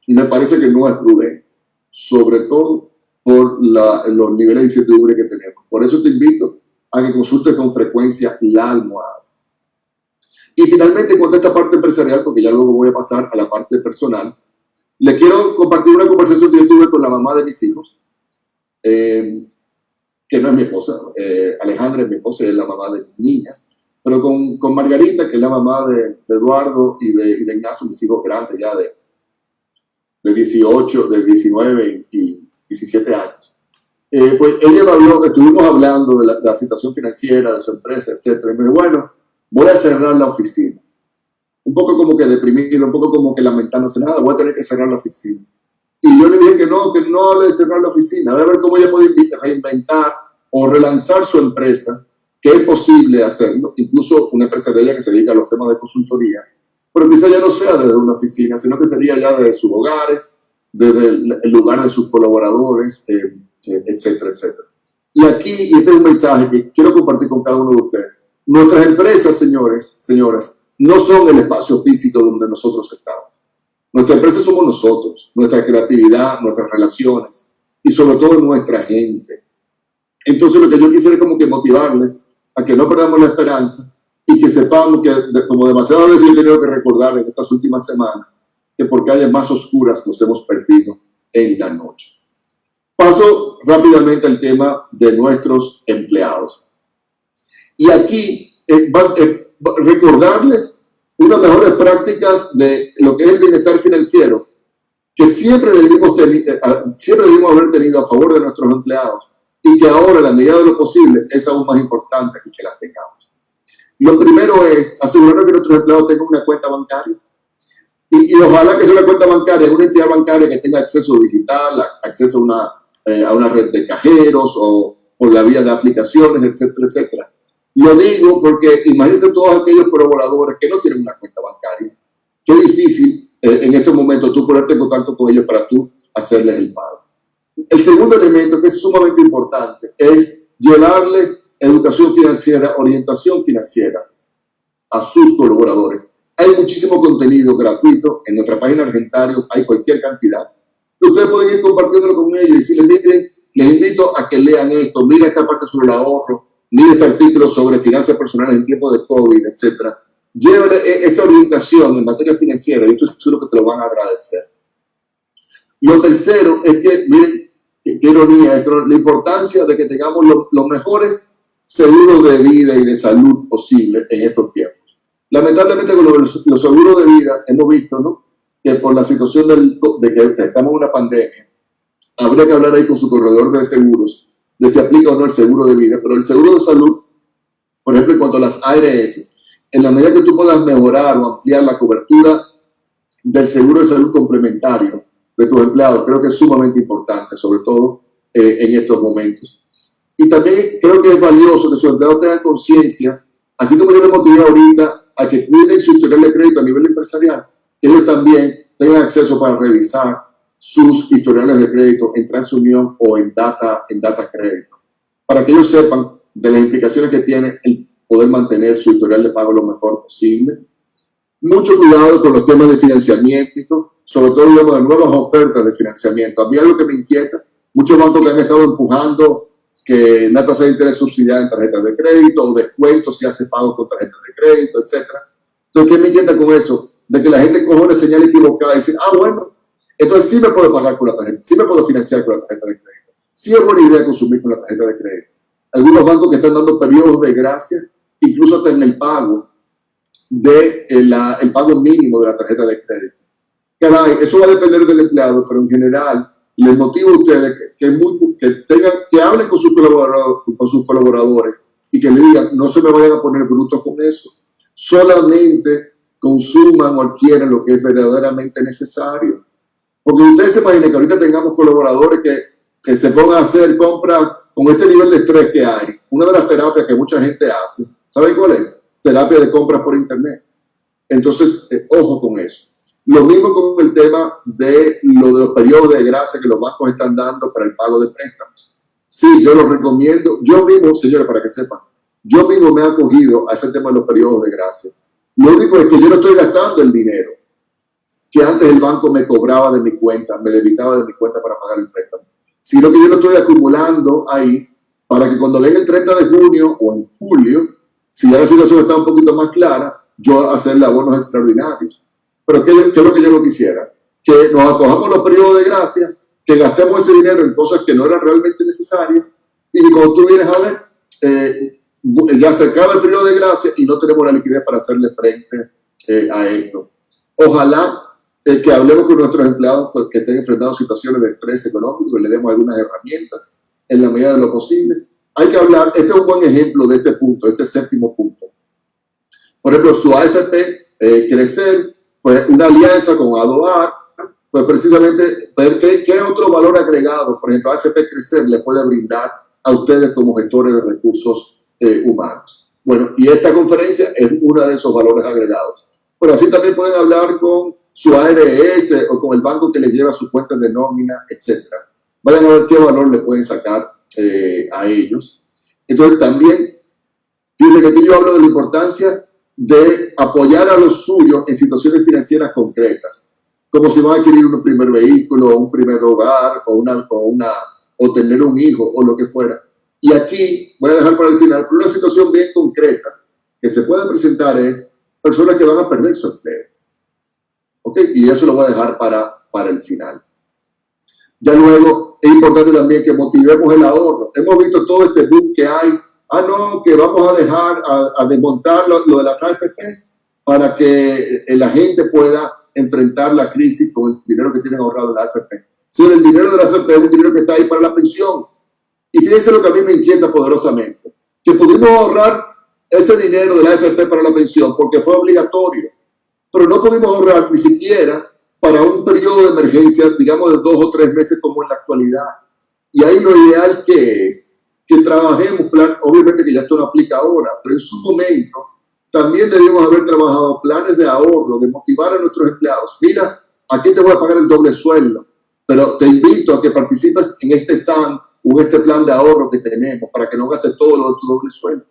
me parece que no es prudente, sobre todo por los niveles de incertidumbre que tenemos. Por eso te invito a que consultes con frecuencia la almohada. Y finalmente, en cuanto a esta parte empresarial, porque ya luego voy a pasar a la parte personal, le quiero compartir una conversación que yo tuve con la mamá de mis hijos, que no es mi esposa, Alejandra es mi esposa y es la mamá de mis niñas, pero con Margarita, que es la mamá de Eduardo y de Ignacio, mis hijos grandes ya de 18, de 19 y 17 años. Pues ella me habló, estuvimos hablando de la situación financiera de su empresa, etcétera. Y me dijo, bueno, voy a cerrar la oficina. Un poco como que deprimido, un poco como que lamentándose, nada, voy a tener que cerrar la oficina. Y yo le dije que no hable de cerrar la oficina, voy a ver cómo ella puede reinventar o relanzar su empresa, que es posible hacerlo, incluso una empresa de ella que se dedica a los temas de consultoría, pero quizá ya no sea desde una oficina, sino que sería ya desde sus hogares, desde el lugar de sus colaboradores, etcétera, etcétera. Y aquí, y este es un mensaje que quiero compartir con cada uno de ustedes. Nuestras empresas, señores, señoras, no son el espacio físico donde nosotros estamos. Nuestra empresa somos nosotros, nuestra creatividad, nuestras relaciones y sobre todo nuestra gente. Entonces lo que yo quisiera es como que motivarles a que no perdamos la esperanza y que sepamos que, como demasiadas veces yo he tenido que recordar en estas últimas semanas, que por calles más oscuras nos hemos perdido en la noche. Paso rápidamente al tema de nuestros empleados. Y aquí recordarles unas mejores prácticas de lo que es el bienestar financiero que siempre debimos haber tenido a favor de nuestros empleados y que ahora, en la medida de lo posible, es aún más importante que las tengamos. Lo primero es asegurar que nuestros empleados tengan una cuenta bancaria y ojalá que sea una cuenta bancaria, una entidad bancaria que tenga acceso digital, acceso a una red de cajeros o por la vía de aplicaciones, etcétera, etcétera. Lo digo porque imagínense todos aquellos colaboradores que no tienen una cuenta bancaria. Qué difícil en estos momentos tú ponerte en contacto con ellos para tú hacerles el pago. El segundo elemento que es sumamente importante es llevarles educación financiera, orientación financiera a sus colaboradores. Hay muchísimo contenido gratuito en nuestra página Argentario, hay cualquier cantidad. Ustedes pueden ir compartiéndolo con ellos y decirles, miren, les invito a que lean esto, miren esta parte sobre el ahorro, miren este artículo sobre finanzas personales en tiempos de COVID, etc. Llévale esa orientación en materia financiera y yo estoy seguro que te lo van a agradecer. Lo tercero es que, miren, qué ironía, la importancia de que tengamos los mejores seguros de vida y de salud posibles en estos tiempos. Lamentablemente con los seguros de vida hemos visto, ¿no?, que por la situación de que estamos en una pandemia, habría que hablar ahí con su corredor de seguros, de si aplica o no el seguro de vida, pero el seguro de salud, por ejemplo, en cuanto a las ARS, en la medida que tú puedas mejorar o ampliar la cobertura del seguro de salud complementario de tus empleados, creo que es sumamente importante, sobre todo en estos momentos. Y también creo que es valioso que sus empleados tengan conciencia, así como yo les motivé ahorita a que cuiden su historial de crédito a nivel empresarial, que ellos también tengan acceso para revisar sus historiales de crédito en TransUnion o en Data Crédito, para que ellos sepan de las implicaciones que tiene el poder mantener su historial de pago lo mejor posible. Mucho cuidado con los temas de financiamiento, sobre todo hablamos de nuevas ofertas de financiamiento. A mí algo que me inquieta, muchos bancos que han estado empujando que una tasa de interés subsidiada en tarjetas de crédito o descuentos si hace pago con tarjetas de crédito, etc. Entonces, ¿qué me inquieta con eso? De que la gente coja una señal equivocada y dice, bueno, entonces sí me puedo pagar con la tarjeta, sí me puedo financiar con la tarjeta de crédito. Sí es buena idea consumir con la tarjeta de crédito. Algunos bancos que están dando periodos de gracia, incluso hasta en el pago el pago mínimo de la tarjeta de crédito. Caray, eso va a depender del empleado, pero en general les motivo a ustedes que hablen con sus colaboradores y que le digan, no se me vayan a poner brutos con eso. Solamente consuman o adquieran lo que es verdaderamente necesario. Porque ustedes se imaginan que ahorita tengamos colaboradores que se pongan a hacer compras con este nivel de estrés que hay. Una de las terapias que mucha gente hace, ¿saben cuál es? Terapia de compras por internet. Entonces, ojo con eso. Lo mismo con el tema de los periodos de gracia que los bancos están dando para el pago de préstamos. Sí, yo lo recomiendo. Yo mismo, señores, para que sepan, yo mismo me he acogido a ese tema de los periodos de gracia. Lo único es que yo no estoy gastando el dinero que antes el banco me cobraba de mi cuenta, me debitaba de mi cuenta para pagar el préstamo, sino que yo lo estoy acumulando ahí para que cuando venga el 30 de junio o en julio, si ya la situación está un poquito más clara, yo hacerle abonos extraordinarios. Pero ¿qué es lo que yo no quisiera? Que nos acojamos los periodos de gracia, que gastemos ese dinero en cosas que no eran realmente necesarias y cuando tú vienes a ver, ya se acaba el periodo de gracia y no tenemos la liquidez para hacerle frente a esto. Ojalá que hablemos con nuestros empleados que estén enfrentando situaciones de estrés económico, que le demos algunas herramientas en la medida de lo posible. Hay que hablar, este es un buen ejemplo de este punto, este séptimo punto. Por ejemplo, su AFP Crecer, pues una alianza con Adoar, pues precisamente ver qué otro valor agregado, por ejemplo, AFP Crecer le puede brindar a ustedes como gestores de recursos humanos. Bueno, y esta conferencia es uno de esos valores agregados. Pero así también pueden hablar con su ARS o con el banco que les lleva sus cuentas de nómina, etc. Vayan a ver qué valor le pueden sacar a ellos. Entonces también, fíjense que aquí yo hablo de la importancia de apoyar a los suyos en situaciones financieras concretas, como si van a adquirir un primer vehículo, un primer hogar, o tener un hijo, o lo que fuera. Y aquí, voy a dejar para el final, pero una situación bien concreta que se puede presentar es personas que van a perder su empleo. ¿Ok? Y eso lo voy a dejar para el final. Ya luego, es importante también que motivemos el ahorro. Hemos visto todo este boom que hay. No, que vamos a dejar, a desmontar lo de las AFPs para que la gente pueda enfrentar la crisis con el dinero que tienen ahorrado en la AFP. Sí, el dinero de la AFP es un dinero que está ahí para la pensión. Y fíjense lo que a mí me inquieta poderosamente, que pudimos ahorrar ese dinero de la AFP para la pensión porque fue obligatorio, pero no pudimos ahorrar ni siquiera para un periodo de emergencia, digamos de 2 o 3 meses como en la actualidad. Y ahí lo ideal que es que trabajemos, obviamente que ya esto no aplica ahora, pero en su momento también debimos haber trabajado planes de ahorro, de motivar a nuestros empleados. Mira, aquí te voy a pagar el doble sueldo, pero te invito a que participes en este SAN o en este plan de ahorro que tenemos para que no gastes todo lo de tu doble sueldo.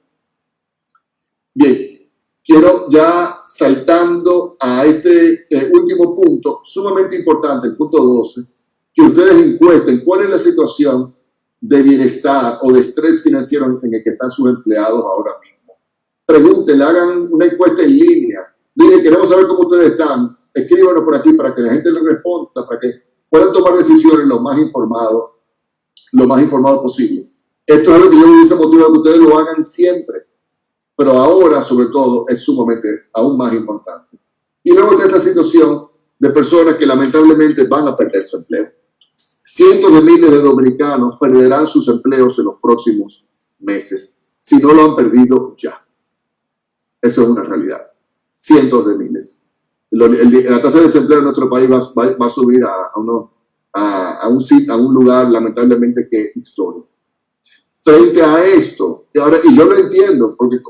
Bien, quiero ya saltando a este último punto, sumamente importante, el punto 12, que ustedes encuesten cuál es la situación de bienestar o de estrés financiero en el que están sus empleados ahora mismo. Pregúntenle, hagan una encuesta en línea. Miren, queremos saber cómo ustedes están. Escríbanos por aquí para que la gente les responda, para que puedan tomar decisiones lo más informado posible. Esto es algo que yo me hubiese motivado que ustedes lo hagan siempre, pero ahora, sobre todo, es sumamente aún más importante. Y luego está esta situación de personas que lamentablemente van a perder su empleo. Cientos de miles de dominicanos perderán sus empleos en los próximos meses, si no lo han perdido ya. Eso es una realidad. Cientos de miles. La tasa de desempleo en nuestro país va a subir a un lugar lamentablemente que histórico. Frente a esto, y yo lo entiendo, porque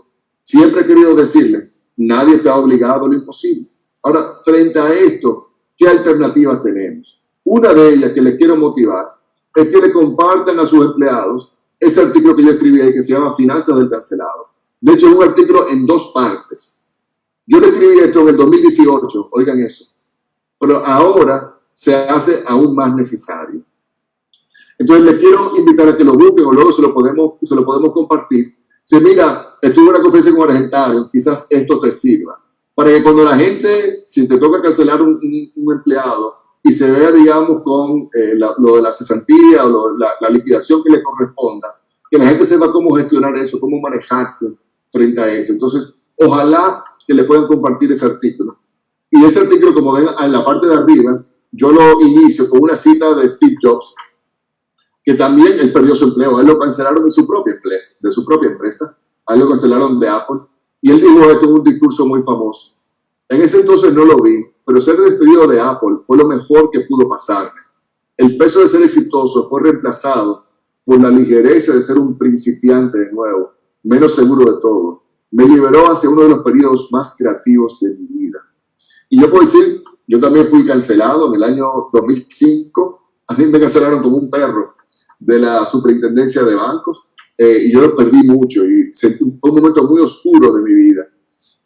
siempre he querido decirle, nadie está obligado a lo imposible. Ahora, frente a esto, ¿qué alternativas tenemos? Una de ellas que les quiero motivar es que le compartan a sus empleados ese artículo que yo escribí ahí que se llama Finanzas del Cancelado. De hecho, es un artículo en 2 partes. Yo le escribí esto en el 2018, oigan eso, pero ahora se hace aún más necesario. Entonces, les quiero invitar a que lo busquen o luego se lo podemos compartir. Si mira, estuve en una conferencia con Argentario, quizás esto te sirva. Para que cuando la gente, si te toca cancelar un empleado, y se vea, digamos, con lo de la cesantía o la liquidación que le corresponda, que la gente sepa cómo gestionar eso, cómo manejarse frente a esto. Entonces, ojalá que le puedan compartir ese artículo. Y ese artículo, como ven en la parte de arriba, yo lo inicio con una cita de Steve Jobs, que también él perdió su empleo. A él lo cancelaron de su propia empresa. A él lo cancelaron de Apple. Y él dijo esto en un discurso muy famoso. En ese entonces no lo vi, pero ser despedido de Apple fue lo mejor que pudo pasarme. El peso de ser exitoso fue reemplazado por la ligereza de ser un principiante de nuevo, menos seguro de todo. Me liberó hacia uno de los periodos más creativos de mi vida. Y yo puedo decir, yo también fui cancelado en el año 2005. A mí me cancelaron como un perro de la superintendencia de bancos y yo lo perdí mucho y fue un momento muy oscuro de mi vida.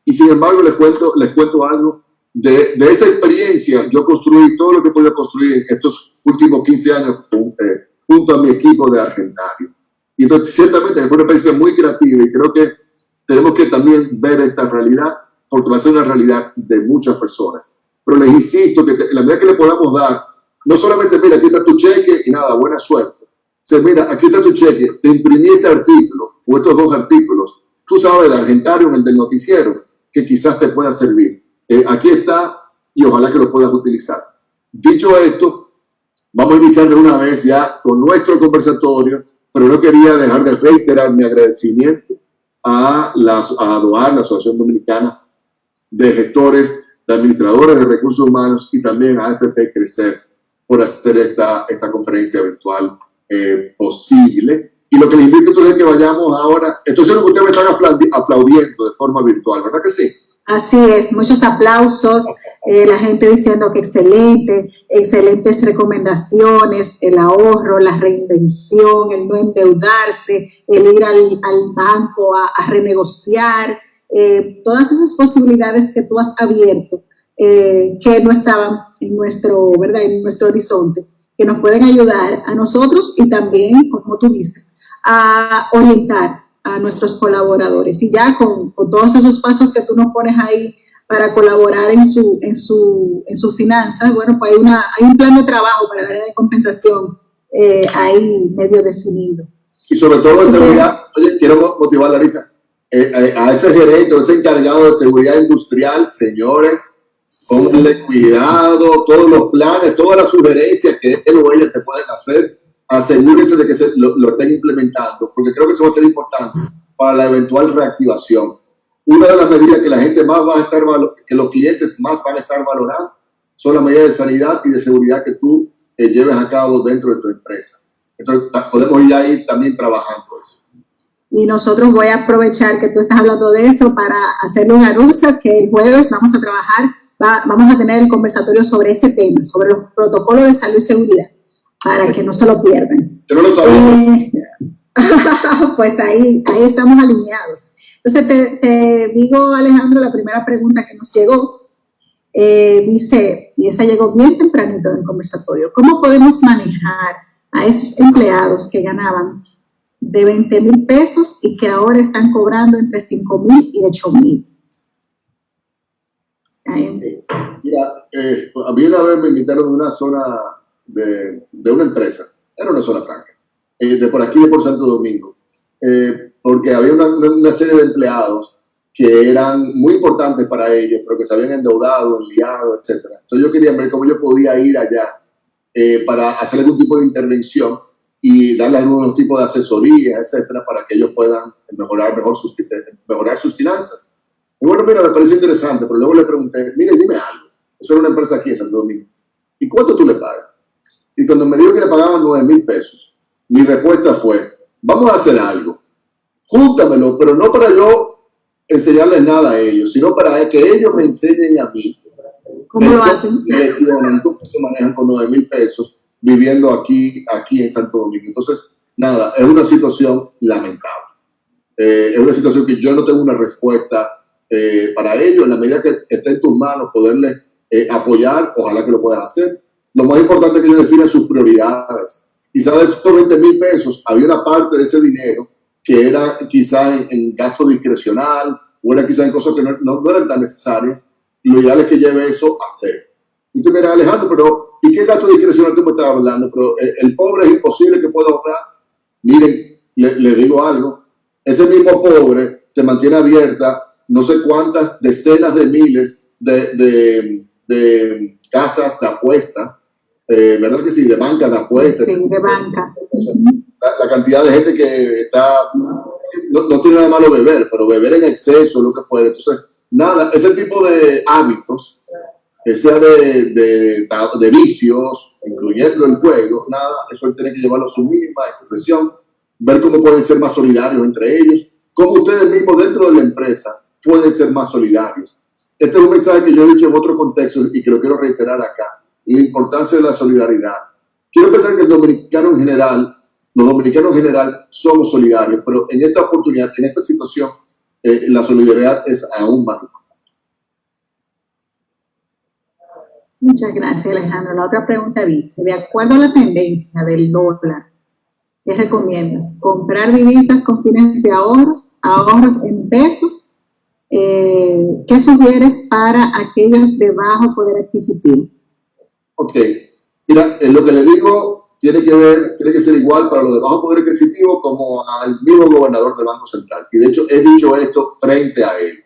Y sin embargo, les cuento algo. De esa experiencia, yo construí todo lo que he podido construir en estos últimos 15 años junto a mi equipo de Argentario. Y entonces, ciertamente, fue una experiencia muy creativa y creo que tenemos que también ver esta realidad porque va a ser una realidad de muchas personas. Pero les insisto que en la medida que le podamos dar, no solamente, mira, aquí está tu cheque y nada, buena suerte. O sea, mira, aquí está tu cheque, te imprimí este artículo o estos 2 artículos. Tú sabes, de Argentario, en el del noticiero, que quizás te pueda servir. Aquí está y ojalá que lo puedas utilizar. Dicho esto, vamos a iniciar de una vez ya con nuestro conversatorio pero no quería dejar de reiterar mi agradecimiento a ADOAR, la Asociación Dominicana de Gestores, de Administradores de Recursos Humanos, y también a AFP Crecer por hacer esta conferencia virtual posible. Y lo que les invito entonces es que vayamos ahora, entonces lo que ustedes me están aplaudiendo de forma virtual, ¿verdad que sí? Así es, muchos aplausos, la gente diciendo que excelente, excelentes recomendaciones, el ahorro, la reinvención, el no endeudarse, el ir al banco a renegociar, todas esas posibilidades que tú has abierto, que no estaban en nuestro, ¿verdad?, en nuestro horizonte, que nos pueden ayudar a nosotros y también, como tú dices, a orientar a nuestros colaboradores. Y ya con todos esos pasos que tú nos pones ahí para colaborar en su finanzas, bueno, pues hay un plan de trabajo para el área de compensación ahí medio definido. Y sobre todo de seguridad, oye, quiero motivar a Larisa, a ese gerente o ese encargado de seguridad industrial, señores, pónganle cuidado, todos los planes, todas las sugerencias que él o ella te pueden hacer, asegúrense de que lo estén implementando, porque creo que eso va a ser importante para la eventual reactivación. Una de las medidas que la gente más va a estar que los clientes más van a estar valorando son las medidas de sanidad y de seguridad que tú lleves a cabo dentro de tu empresa. Entonces, podemos ya ir también trabajando eso. Y nosotros voy a aprovechar que tú estás hablando de eso para hacerle un anuncio que el jueves vamos a trabajar, vamos a tener el conversatorio sobre ese tema, sobre los protocolos de salud y seguridad, para que no se lo pierdan. Yo no lo sabía. Pues ahí estamos alineados. Entonces te digo, Alejandro, la primera pregunta que nos llegó, dice, y esa llegó bien tempranito en el conversatorio, ¿cómo podemos manejar a esos empleados que ganaban de 20,000 pesos y que ahora están cobrando entre 5,000 y 8,000? Mira, a mí una vez me invitaron a una zona de una empresa, era una zona franca, de por aquí, de por Santo Domingo, porque había una serie de empleados que eran muy importantes para ellos, pero que se habían endeudado, enliado, etc. Entonces yo quería ver cómo yo podía ir allá para hacer algún tipo de intervención y darle algunos tipos de asesoría, etcétera, para que ellos puedan mejorar sus finanzas. Y bueno, mira, me parece interesante, pero luego le pregunté, mire, dime algo. Eso era una empresa aquí en Santo Domingo. ¿Y cuánto tú le pagas? Y cuando me dijo que le pagaban 9,000 pesos, mi respuesta fue, vamos a hacer algo. Júntamelo, pero no para yo enseñarles nada a ellos, sino para que ellos me enseñen a mí. ¿Cómo lo hacen? ¿Cómo se manejan con 9,000 pesos viviendo aquí en Santo Domingo? Entonces, nada, es una situación lamentable. Es una situación que yo no tengo una respuesta para ellos. En la medida que esté en tus manos poderles apoyar, ojalá que lo puedas hacer. Lo más importante es que ellos definan sus prioridades. Quizás de esos 20,000 pesos había una parte de ese dinero que era quizá en gasto discrecional o era quizá en cosas que no eran tan necesarias. Y lo ideal es que lleve eso a cero. Y tú miras, Alejandro, pero ¿y qué gasto discrecional tú me estás hablando? Pero el pobre es imposible que pueda ahorrar. Miren, le digo algo. Ese mismo pobre te mantiene abierta no sé cuántas decenas de miles de casas de apuesta, ¿verdad que sí? De banca de apuestas. Sí, de banca. La cantidad de gente que no tiene nada malo beber, pero beber en exceso, lo que fuera. Entonces, nada, ese tipo de hábitos, que sea de vicios, incluyendo el juego, nada, eso él tiene que llevarlo a su mínima expresión, ver cómo pueden ser más solidarios entre ellos, cómo ustedes mismos dentro de la empresa pueden ser más solidarios. Este es un mensaje que yo he dicho en otros contextos y que lo quiero reiterar acá, la importancia de la solidaridad. Quiero pensar que los dominicanos en general somos solidarios, pero en esta oportunidad, en esta situación, la solidaridad es aún más importante. Muchas gracias, Alejandro. La otra pregunta dice, de acuerdo a la tendencia del dólar, ¿qué recomiendas? ¿Comprar divisas con fines de ahorros en pesos? ¿Qué sugieres para aquellos de bajo poder adquisitivo? Ok, mira, lo que le digo tiene que ser igual para los de bajo poder adquisitivo como al mismo gobernador del Banco Central. Y de hecho he dicho esto frente a él.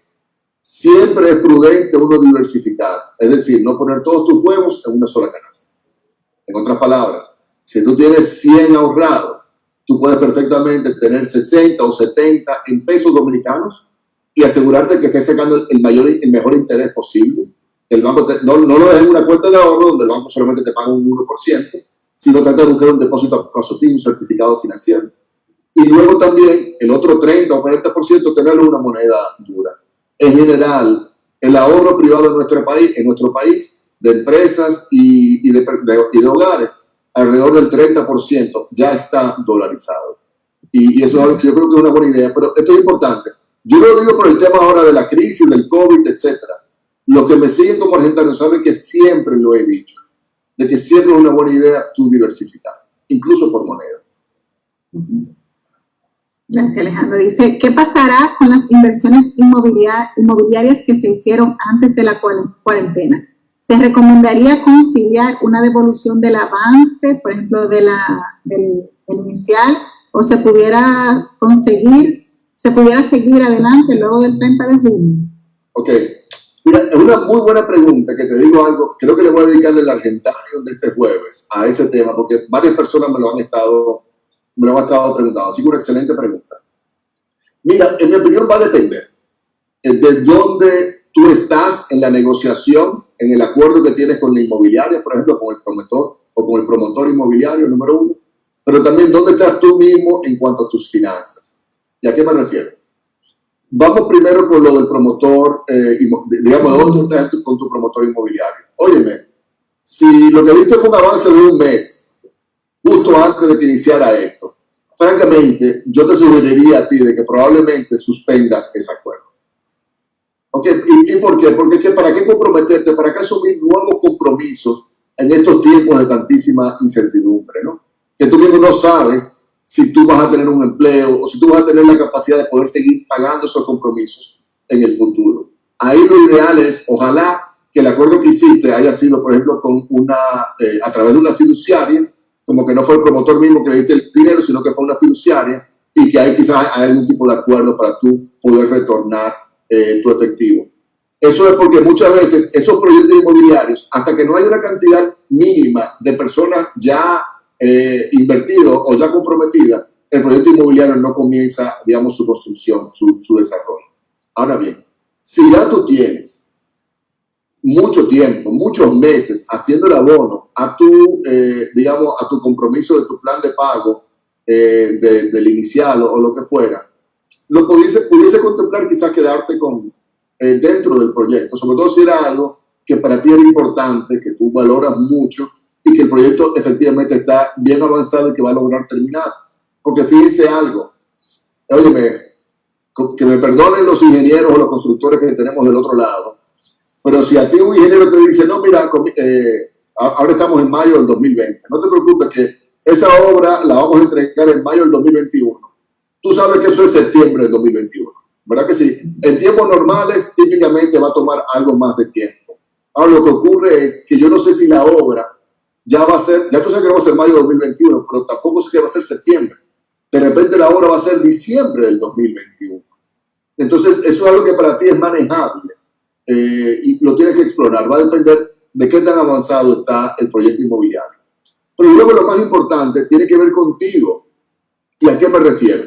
Siempre es prudente uno diversificar, es decir, no poner todos tus huevos en una sola canasta. En otras palabras, si tú tienes 100 ahorrados tú puedes perfectamente tener 60 o 70 en pesos dominicanos y asegurarte que estés sacando el mejor interés posible. El banco no lo dejes en una cuenta de ahorro donde el banco solamente te paga un 1%, sino trata de buscar un depósito a plazo fijo, un certificado financiero. Y luego también el otro 30 o 40% tenerlo en una moneda dura. En general, el ahorro privado en nuestro país, de empresas y de hogares, alrededor del 30% ya está dolarizado. Y eso es algo que yo creo que es una buena idea, pero esto es importante. Yo lo digo por el tema ahora de la crisis, del COVID, etc. Los que me siguen como argentino saben que siempre lo he dicho, de que siempre es una buena idea tú diversificar, incluso por moneda. Gracias, Alejandro. Dice, ¿qué pasará con las inversiones inmobiliarias que se hicieron antes de la cuarentena? ¿Se recomendaría conciliar una devolución del avance, por ejemplo, del inicial, o se pudiera seguir adelante luego del 30 de junio? Ok. Mira, es una muy buena pregunta, que te digo algo, creo que le voy a dedicarle el argentino de este jueves a ese tema, porque varias personas me lo han estado preguntando, así que una excelente pregunta. Mira, en mi opinión va a depender de dónde tú estás en la negociación, en el acuerdo que tienes con la inmobiliaria, por ejemplo, con el promotor o con el promotor inmobiliario, número uno, pero también dónde estás tú mismo en cuanto a tus finanzas. ¿Y a qué me refiero? Vamos primero con lo del promotor, digamos, ¿dónde estás con tu promotor inmobiliario? Óyeme, si lo que viste fue un avance de un mes, justo antes de que iniciara esto, francamente, yo te sugeriría a ti de que probablemente suspendas ese acuerdo. ¿Ok? ¿Y por qué? Porque es que ¿para qué comprometerte? ¿Para qué asumir nuevos compromisos en estos tiempos de tantísima incertidumbre, ¿no? Que tú mismo no sabes si tú vas a tener un empleo o si tú vas a tener la capacidad de poder seguir pagando esos compromisos en el futuro. Ahí lo ideal es, ojalá, que el acuerdo que hiciste haya sido, por ejemplo, a través de una fiduciaria, como que no fue el promotor mismo que le diste el dinero, sino que fue una fiduciaria, y que ahí quizás hay algún tipo de acuerdo para tú poder retornar tu efectivo. Eso es porque muchas veces esos proyectos inmobiliarios, hasta que no hay una cantidad mínima de personas ya invertidas o ya comprometidas, el proyecto inmobiliario no comienza, digamos, su construcción, su desarrollo. Ahora bien, si ya tú tienes mucho tiempo, muchos meses haciendo el abono a tu compromiso de tu plan de pago del inicial o lo que fuera, lo pudiese contemplar quizás quedarte dentro del proyecto, sobre todo si era algo que para ti era importante, que tú valoras mucho y que el proyecto efectivamente está bien avanzado y que va a lograr terminar. Porque fíjense algo, óyeme, que me perdonen los ingenieros o los constructores que tenemos del otro lado, pero si a ti un ingeniero te dice, no, mira, ahora estamos en mayo del 2020, no te preocupes que esa obra la vamos a entregar en mayo del 2021. Tú sabes que eso es septiembre del 2021, ¿verdad que sí? En tiempos normales típicamente va a tomar algo más de tiempo. Ahora lo que ocurre es que yo no sé si la obra ya va a ser, ya tú sabes que no va a ser mayo del 2021, pero tampoco sé que va a ser septiembre. De repente la obra va a ser diciembre del 2021. Entonces eso es algo que para ti es manejable y lo tienes que explorar. Va a depender de qué tan avanzado está el proyecto inmobiliario. Pero luego lo más importante tiene que ver contigo. ¿Y a qué me refiero?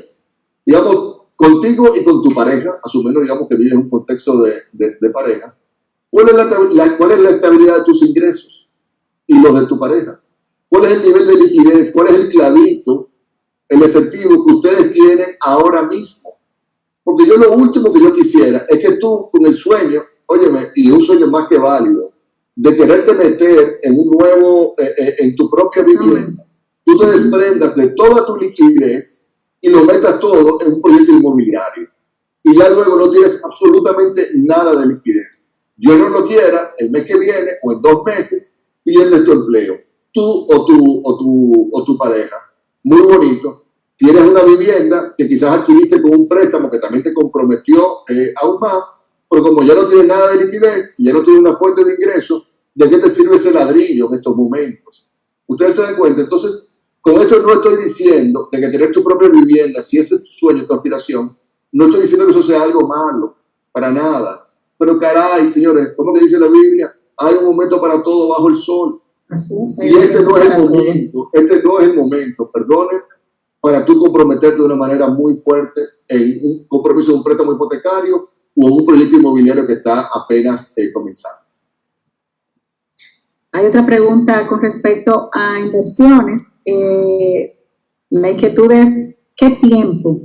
Digamos, contigo y con tu pareja, asumiendo, digamos, que vives en un contexto de pareja, ¿cuál es la estabilidad de tus ingresos y los de tu pareja? ¿Cuál es el nivel de liquidez? ¿Cuál es el clavito, el efectivo que ustedes tienen ahora mismo? Porque yo lo último que yo quisiera es que tú, con el sueño, óyeme, y un sueño más que válido, de quererte meter en tu propia vivienda, tú te desprendas de toda tu liquidez y lo metas todo en un proyecto inmobiliario. Y ya luego no tienes absolutamente nada de liquidez. Dios no lo quiera, el mes que viene o en 2 meses pierdes tu empleo. Tú o tu pareja. Muy bonito. Tienes una vivienda que quizás adquiriste con un préstamo que también te comprometió aún más, pero como ya no tienes nada de liquidez y ya no tienes una fuente de ingreso, ¿de qué te sirve ese ladrillo en estos momentos? Ustedes se dan cuenta. Entonces, con esto no estoy diciendo de que tener tu propia vivienda, si ese es tu sueño, tu aspiración, no estoy diciendo que eso sea algo malo, para nada. Pero caray, señores, ¿cómo que dice la Biblia? Hay un momento para todo bajo el sol. Así es, y este no es el momento, perdonen, para tú comprometerte de una manera muy fuerte en un compromiso de un préstamo hipotecario o en un proyecto inmobiliario que está apenas comenzando. Hay otra pregunta con respecto a inversiones. La inquietud es, ¿qué tiempo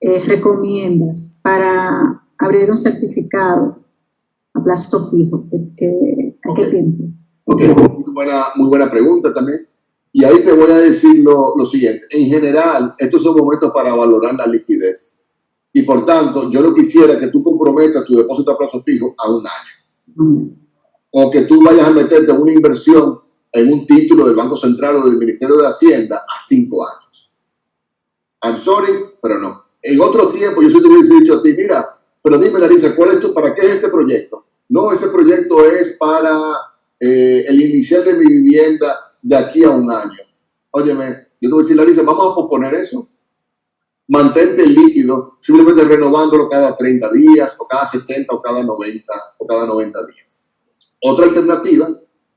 recomiendas para abrir un certificado a plazo fijo? ¿A qué tiempo? Ok, muy buena pregunta también. Y ahí te voy a decir lo siguiente. En general, estos son momentos para valorar la liquidez. Y por tanto, yo no quisiera que tú comprometas tu depósito a plazo fijo a un año. O que tú vayas a meterte en una inversión en un título del Banco Central o del Ministerio de Hacienda a 5 años. I'm sorry, pero no. En otro tiempo yo sí te hubiese dicho a ti, mira, pero dime, Larisa, ¿para qué es ese proyecto? No, ese proyecto es para el inicial de mi vivienda de aquí a un año. Óyeme, yo te voy a decir, Larisa, vamos a posponer eso. Mantente líquido, simplemente renovándolo cada 30 días, o cada 60, o cada 90 días. Otra alternativa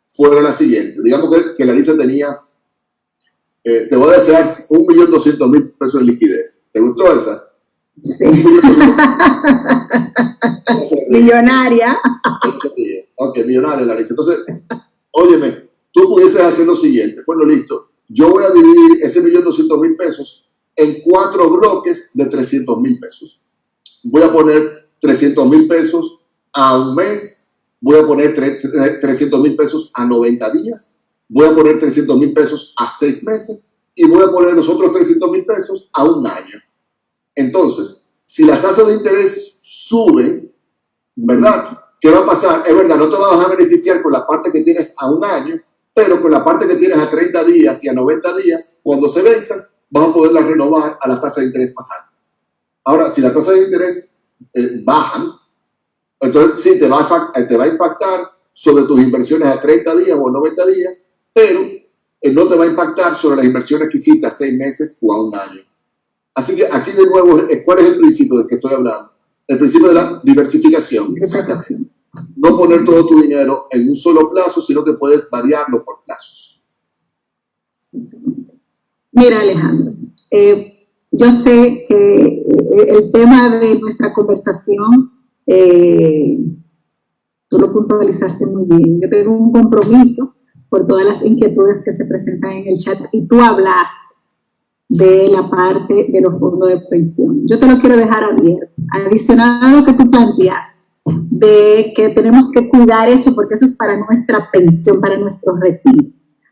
fue la siguiente. Digamos que Larisa tenía, te voy a desear 1.200.000 pesos de liquidez. ¿Te gustó esa? Sí. Millonaria. Ok, millonaria, Larisa. Entonces, óyeme, tú pudieses hacer lo siguiente. Bueno, listo. Yo voy a dividir ese 1.200.000 pesos en 4 bloques de 300.000 pesos. Voy a poner 300.000 pesos a un mes. Voy a poner 300.000 pesos a 90 días. Voy a poner 300.000 pesos a 6 meses. Y voy a poner los otros 300.000 pesos a un año. Entonces, si las tasas de interés suben, ¿verdad? ¿Qué va a pasar? Es verdad, no te vas a beneficiar con la parte que tienes a un año, pero con la parte que tienes a 30 días y a 90 días, cuando se venzan, vas a poderla renovar a la tasa de interés más alta. Ahora, si las tasas de interés bajan, entonces sí te va a impactar sobre tus inversiones a 30 días o a 90 días, pero no te va a impactar sobre las inversiones que hiciste a 6 meses o a un año. Así que aquí de nuevo, ¿cuál es el principio del que estoy hablando? El principio de la diversificación. No poner todo tu dinero en un solo plazo, sino que puedes variarlo por plazos. Mira, Alejandro, yo sé que el tema de nuestra conversación tú lo puntualizaste muy bien. Yo tengo un compromiso por todas las inquietudes que se presentan en el chat y tú hablaste de la parte de los fondos de pensión. Yo te lo quiero dejar abierto. Adicional a lo que tú planteaste, de que tenemos que cuidar eso porque eso es para nuestra pensión, para nuestro retiro.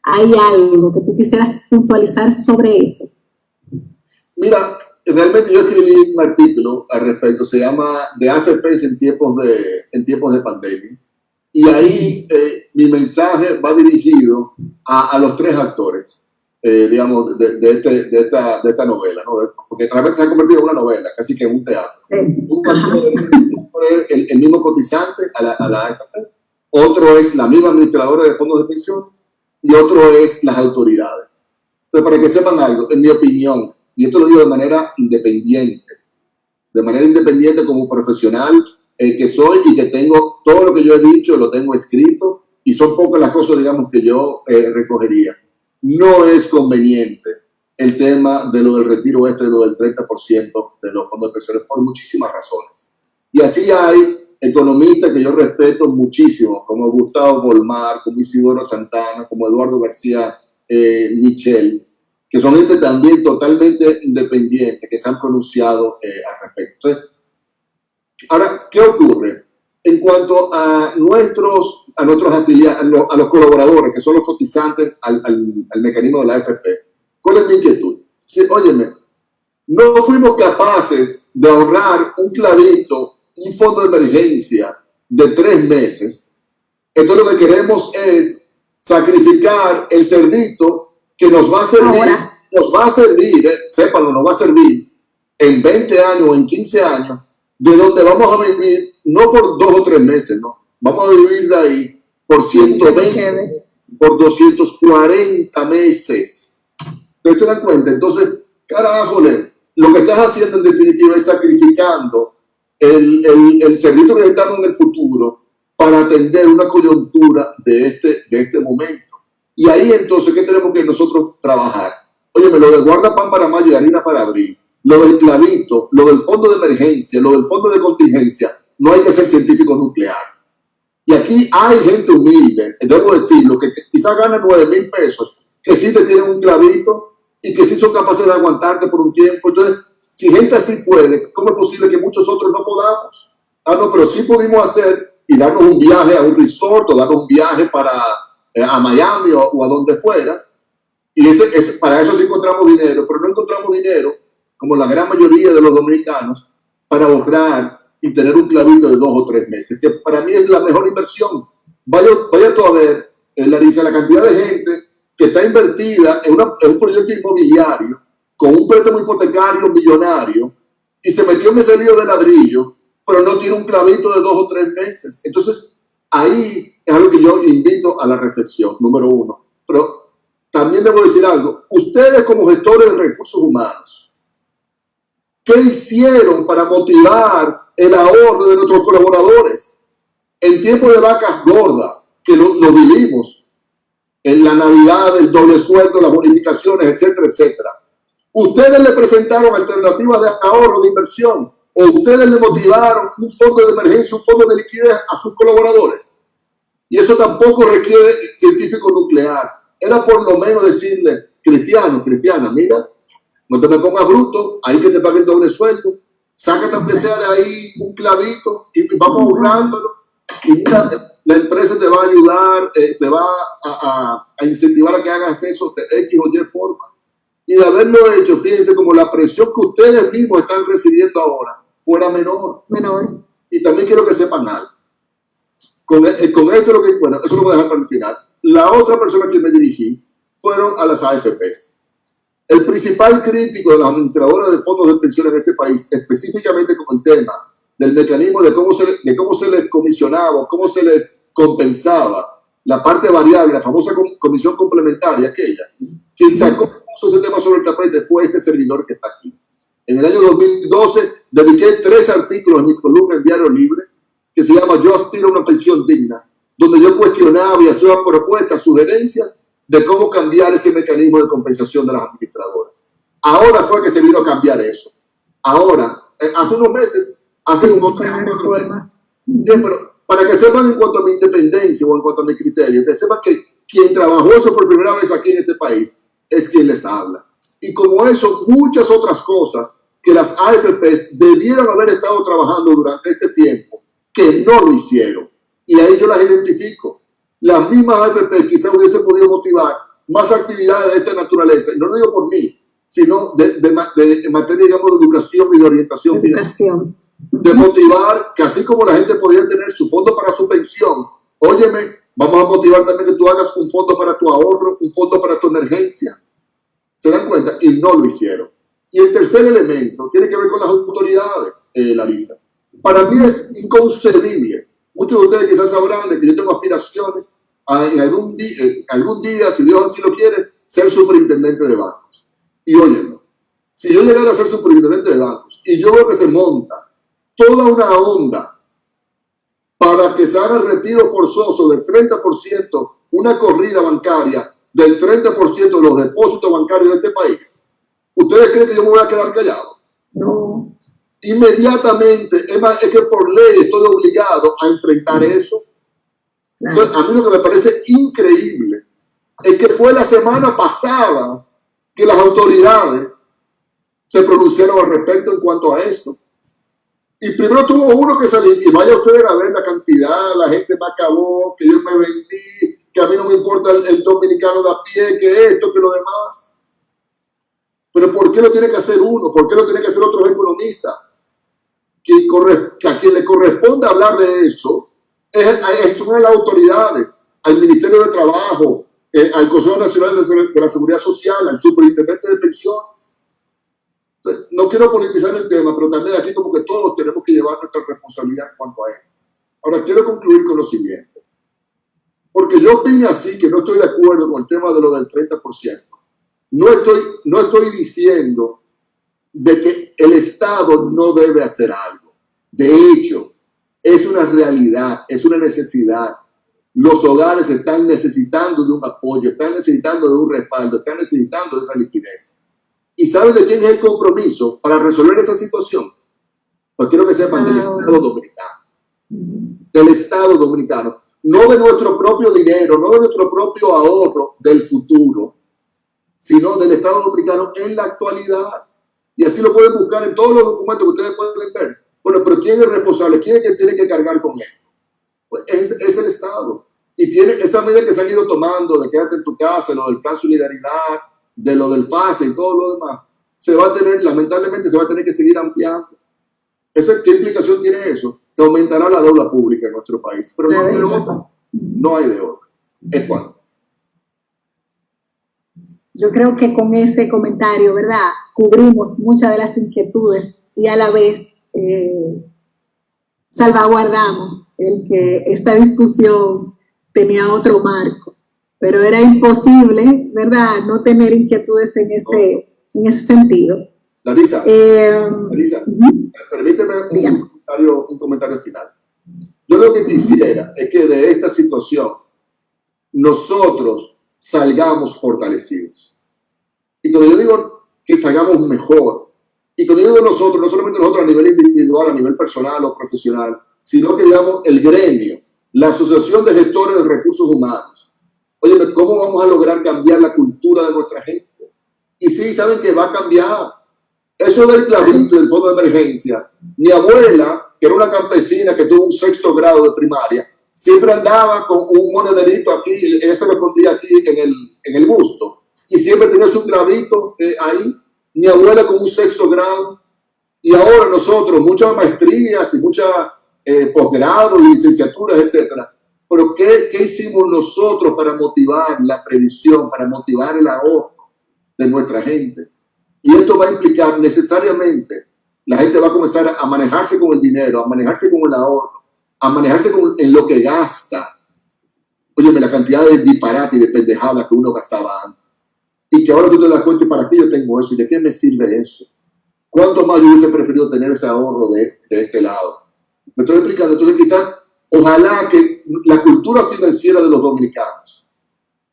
¿Hay algo que tú quisieras puntualizar sobre eso? Mira, realmente yo escribí un artículo al respecto, se llama de AFPs en tiempos de pandemia. Y ahí mi mensaje va dirigido a los 3 actores, digamos, de esta novela, ¿no? Porque realmente se ha convertido en una novela, casi que en un teatro. Un actor es el mismo cotizante a la AFP, otro es la misma administradora de fondos de pensiones y otro es las autoridades. Entonces, para que sepan algo, en mi opinión, y esto lo digo de manera independiente como profesional que soy y que tengo todo lo que yo he dicho, lo tengo escrito y son pocas las cosas, digamos, que yo recogería. No es conveniente el tema de lo del retiro lo del 30% de los fondos de pensiones por muchísimas razones. Y así hay economistas que yo respeto muchísimo, como Gustavo Bolmar, como Isidoro Santana, como Eduardo García Michel, que son gente también totalmente independiente, que se han pronunciado al respecto. Entonces, ahora, ¿qué ocurre? En cuanto a nuestros afiliados, a los colaboradores, que son los cotizantes al mecanismo de la AFP, ¿cuál es mi inquietud? Sí, óyeme, no fuimos capaces de ahorrar un clavito, un fondo de emergencia de 3 meses. Entonces lo que queremos es sacrificar el cerdito que nos va a servir, sépanlo, nos va a servir en 20 años o en 15 años, de donde vamos a vivir, no por 2 o 3 meses, no. Vamos a vivir de ahí por 120, por 240 meses. ¿Ustedes se dan cuenta? Entonces, carájole, lo que estás haciendo en definitiva es sacrificando el servicio que necesitamos en el futuro para atender una coyuntura de este momento. Y ahí entonces, ¿qué tenemos que nosotros trabajar? Óyeme, lo de guarda pan para mayo y harina para abril, lo del clavito, lo del fondo de emergencia, lo del fondo de contingencia, no hay que ser científico nuclear. Y aquí hay gente humilde, debo decirlo, que quizás gana 9,000 pesos, que sí te tienen un clavito y que sí son capaces de aguantarte por un tiempo. Entonces, si gente así puede, ¿cómo es posible que muchos otros no podamos? Ah, no, pero sí pudimos hacer y darnos un viaje a un resort o darnos un viaje a Miami o a donde fuera. Y para eso sí encontramos dinero, pero no encontramos dinero, como la gran mayoría de los dominicanos, para ahorrar y tener un clavito de 2 o 3 meses, que para mí es la mejor inversión. Vaya tú a ver, Larissa, la cantidad de gente que está invertida en un proyecto inmobiliario con un préstamo hipotecario millonario y se metió en ese lío de ladrillo, pero no tiene un clavito de 2 o 3 meses. Entonces, ahí es algo que yo invito a la reflexión, número uno. Pero también debo decir algo. Ustedes como gestores de recursos humanos, ¿qué hicieron para motivar el ahorro de nuestros colaboradores? En tiempos de vacas gordas, que lo vivimos, en la Navidad, el doble sueldo, las bonificaciones, etcétera, etcétera. ¿Ustedes le presentaron alternativas de ahorro, de inversión? ¿O ustedes le motivaron un fondo de emergencia, un fondo de liquidez a sus colaboradores? Y eso tampoco requiere científico nuclear. Era por lo menos decirle, Cristiana, mira, no te me pongas bruto, ahí que te paguen el doble sueldo, sácate aunque sea de ahí un clavito y vamos ahorrándolo. Y mira, la empresa te va a ayudar, te va a incentivar a que hagas eso de X o Y forma. Y de haberlo hecho, fíjense como la presión que ustedes mismos están recibiendo ahora fuera menor. Y también quiero que sepan algo. Con esto, bueno, eso lo voy a dejar para el final. La otra persona que me dirigí fueron a las AFPs. El principal crítico de las administradoras de fondos de pensiones en este país, específicamente con el tema del mecanismo de cómo se les comisionaba, cómo se les compensaba la parte variable, la famosa comisión complementaria, aquella, quien sacó ese tema sobre el tapete fue este servidor que está aquí. En el año 2012 dediqué 3 artículos en mi columna en Diario Libre, que se llama Yo aspiro a una pensión digna, donde yo cuestionaba y hacía propuestas, sugerencias de cómo cambiar ese mecanismo de compensación de las administradoras. Ahora fue que se vino a cambiar eso. Ahora, hace unos meses, hace unos 4 meses. Bien, pero para que sepan en cuanto a mi independencia o en cuanto a mi criterio, que sepan que quien trabajó eso por primera vez aquí en este país es quien les habla. Y como eso, muchas otras cosas que las AFPs debieron haber estado trabajando durante este tiempo, que no lo hicieron. Y ahí yo las identifico. Las mismas AFP quizás hubiesen podido motivar más actividades de esta naturaleza, y no lo digo por mí, sino en materia, digamos, de educación y de orientación financiera. De motivar que así como la gente podía tener su fondo para su pensión, óyeme, vamos a motivar también que tú hagas un fondo para tu ahorro, un fondo para tu emergencia. ¿Se dan cuenta? Y no lo hicieron. Y el tercer elemento tiene que ver con las autoridades, Larissa. Para mí es inconcebible. Muchos de ustedes quizás sabrán de que yo tengo aspiraciones a en algún día, si Dios así lo quiere, ser superintendente de bancos. Y óyeme, si yo llegara a ser superintendente de bancos y yo veo que se monta toda una onda para que se haga el retiro forzoso del 30%, una corrida bancaria del 30% de los depósitos bancarios de este país, ¿ustedes creen que yo me voy a quedar callado? No. Inmediatamente, es que por ley estoy obligado a enfrentar eso. Claro. Entonces, a mí lo que me parece increíble es que fue la semana pasada que las autoridades se pronunciaron al respecto en cuanto a esto. Y primero tuvo uno que salir, y vaya ustedes a ver la cantidad, la gente me acabó, que yo me vendí, que a mí no me importa el dominicano de a pie, que esto, que lo demás. Pero ¿por qué lo tiene que hacer uno? ¿Por qué lo tienen que hacer otros economistas? Que a quien le corresponde hablar de eso son las autoridades, al Ministerio de Trabajo, al Consejo Nacional de la Seguridad Social, al Superintendente de Pensiones. Entonces, no quiero politizar el tema, pero también aquí como que todos tenemos que llevar nuestra responsabilidad en cuanto a él. Ahora, quiero concluir con lo siguiente. Porque yo opino así, que no estoy de acuerdo con el tema de lo del 30%. No estoy diciendo de que el Estado no debe hacer algo. De hecho, es una realidad, es una necesidad. los hogares están necesitando de un apoyo, están necesitando de un respaldo, están necesitando de esa liquidez. ¿Y saben de quién es el compromiso para resolver esa situación? Pues quiero que sepan del Estado Dominicano. Del Estado Dominicano. No de nuestro propio dinero, no de nuestro propio ahorro del futuro, sino del Estado Dominicano en la actualidad. Y así lo pueden buscar en todos los documentos que ustedes pueden ver. Bueno, pero ¿quién es responsable? ¿Quién es que tiene que cargar con esto? Pues es el Estado. Y tiene esa medida que se han ido tomando de quédate en tu casa, lo del plan solidaridad, de lo del FASE y todo lo demás, se va a tener, lamentablemente, se va a tener que seguir ampliando. ¿Qué implicación tiene eso? Que aumentará la deuda pública en nuestro país. Pero no hay de otra. No hay de otra. ¿Es cuándo? Yo creo que con ese comentario, ¿verdad?, cubrimos muchas de las inquietudes y a la vez salvaguardamos el que esta discusión tenía otro marco, pero era imposible, ¿verdad?, no tener inquietudes en ese sentido. Larisa, permíteme un comentario final. Yo lo que quisiera es que de esta situación nosotros salgamos fortalecidos. Y cuando yo digo que salgamos mejor, y cuando yo digo nosotros, no solamente nosotros a nivel individual, a nivel personal o profesional, sino que digamos el gremio, la Asociación de Gestores de Recursos Humanos. Oye, ¿cómo vamos a lograr cambiar la cultura de nuestra gente? Y sí, saben que va a cambiar. Eso del clavito del fondo de emergencia. Mi abuela, que era una campesina que tuvo un 6º grado de primaria, siempre andaba con un monederito aquí, ese lo escondía aquí en el busto, y siempre tenía su clavito ahí. Mi abuela con un 6º grado, y ahora nosotros, muchas maestrías y muchas posgrados y licenciaturas, etcétera. Pero ¿qué hicimos nosotros para motivar la previsión, para motivar el ahorro de nuestra gente? Y esto va a implicar necesariamente, la gente va a comenzar a manejarse con el dinero, a manejarse con el ahorro, a manejarse en lo que gasta. Óyeme, la cantidad de disparate y de pendejada que uno gastaba antes. Y que ahora tú te das cuenta, ¿y para qué yo tengo eso? ¿Y de qué me sirve eso? ¿Cuánto más yo hubiese preferido tener ese ahorro de este lado? Me estoy explicando. Entonces quizás, ojalá que la cultura financiera de los dominicanos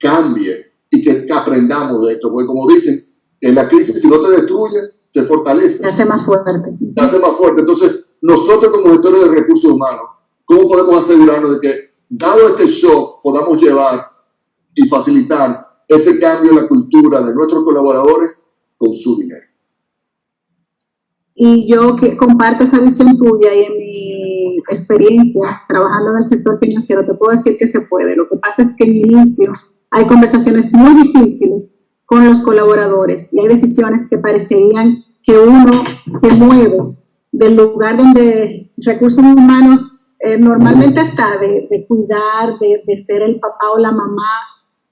cambie y que aprendamos de esto. Porque como dicen, en la crisis, si no te destruye, te fortalece. Te hace más fuerte. Te hace más fuerte. Entonces, nosotros como gestores de recursos humanos, ¿cómo podemos asegurarnos de que, dado este shock, podamos llevar y facilitar ese cambio en la cultura de nuestros colaboradores con su dinero? Y yo que comparto esa visión tuya y en mi experiencia trabajando en el sector financiero, te puedo decir que se puede. Lo que pasa es que en inicio hay conversaciones muy difíciles con los colaboradores y hay decisiones que parecerían que uno se mueve del lugar donde recursos humanos normalmente está, de cuidar, de ser el papá o la mamá,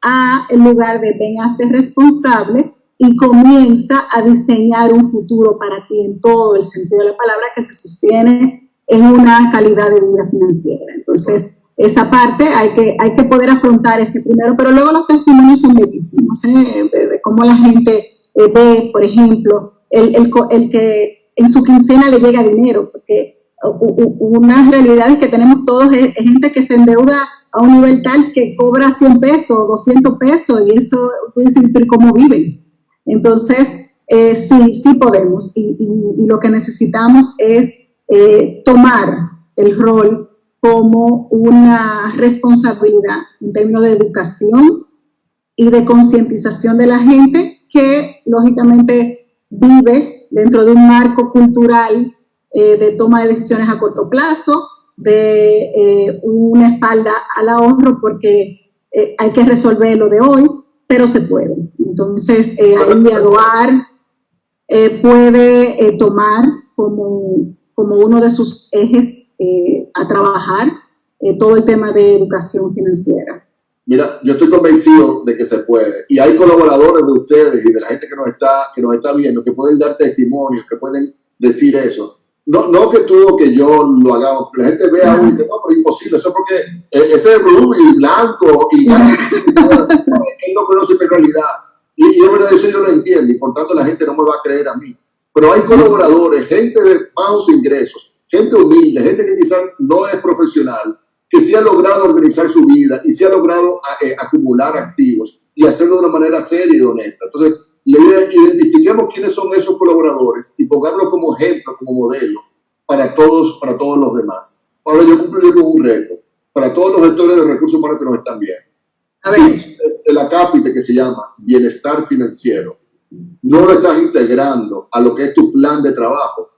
a el lugar de ven, hazte responsable y comienza a diseñar un futuro para ti en todo el sentido de la palabra que se sostiene en una calidad de vida financiera. Entonces, esa parte hay que poder afrontar ese primero, pero luego los testimonios son bellísimos, de cómo la gente ve, por ejemplo, el que en su quincena le llega dinero, porque una realidad que tenemos todos es gente que se endeuda a un nivel tal que cobra 100 pesos, 200 pesos, y eso, tú dices, pero ¿cómo viven? Entonces, sí podemos, y lo que necesitamos es tomar el rol como una responsabilidad en términos de educación y de concientización de la gente que, lógicamente, vive dentro de un marco cultural de toma de decisiones a corto plazo, de una espalda al ahorro, porque hay que resolver lo de hoy, pero se puede. Entonces, ahí ADOAR puede tomar como uno de sus ejes a trabajar todo el tema de educación financiera. Mira, yo estoy convencido de que se puede. Y hay colaboradores de ustedes y de la gente que nos está viendo que pueden dar testimonios, que pueden decir eso. No que tú o que yo lo hagamos, que la gente vea y dice, no, pero es imposible, eso es porque ese es rubio y blanco y él no conoce mi realidad. Y de verdad eso yo lo entiendo y por tanto la gente no me va a creer a mí. Pero hay colaboradores, gente de bajos ingresos, gente humilde, gente que quizás no es profesional, que sí ha logrado organizar su vida y sí ha logrado acumular activos y hacerlo de una manera seria y honesta. Entonces, identifiquemos quiénes son esos colaboradores y pongámoslos como ejemplo, como modelo para todos los demás. Ahora yo cumplo con un reto para todos los gestores de recursos humanos que nos están viendo. A ver. Sí, el acápite que se llama bienestar financiero, no lo estás integrando a lo que es tu plan de trabajo,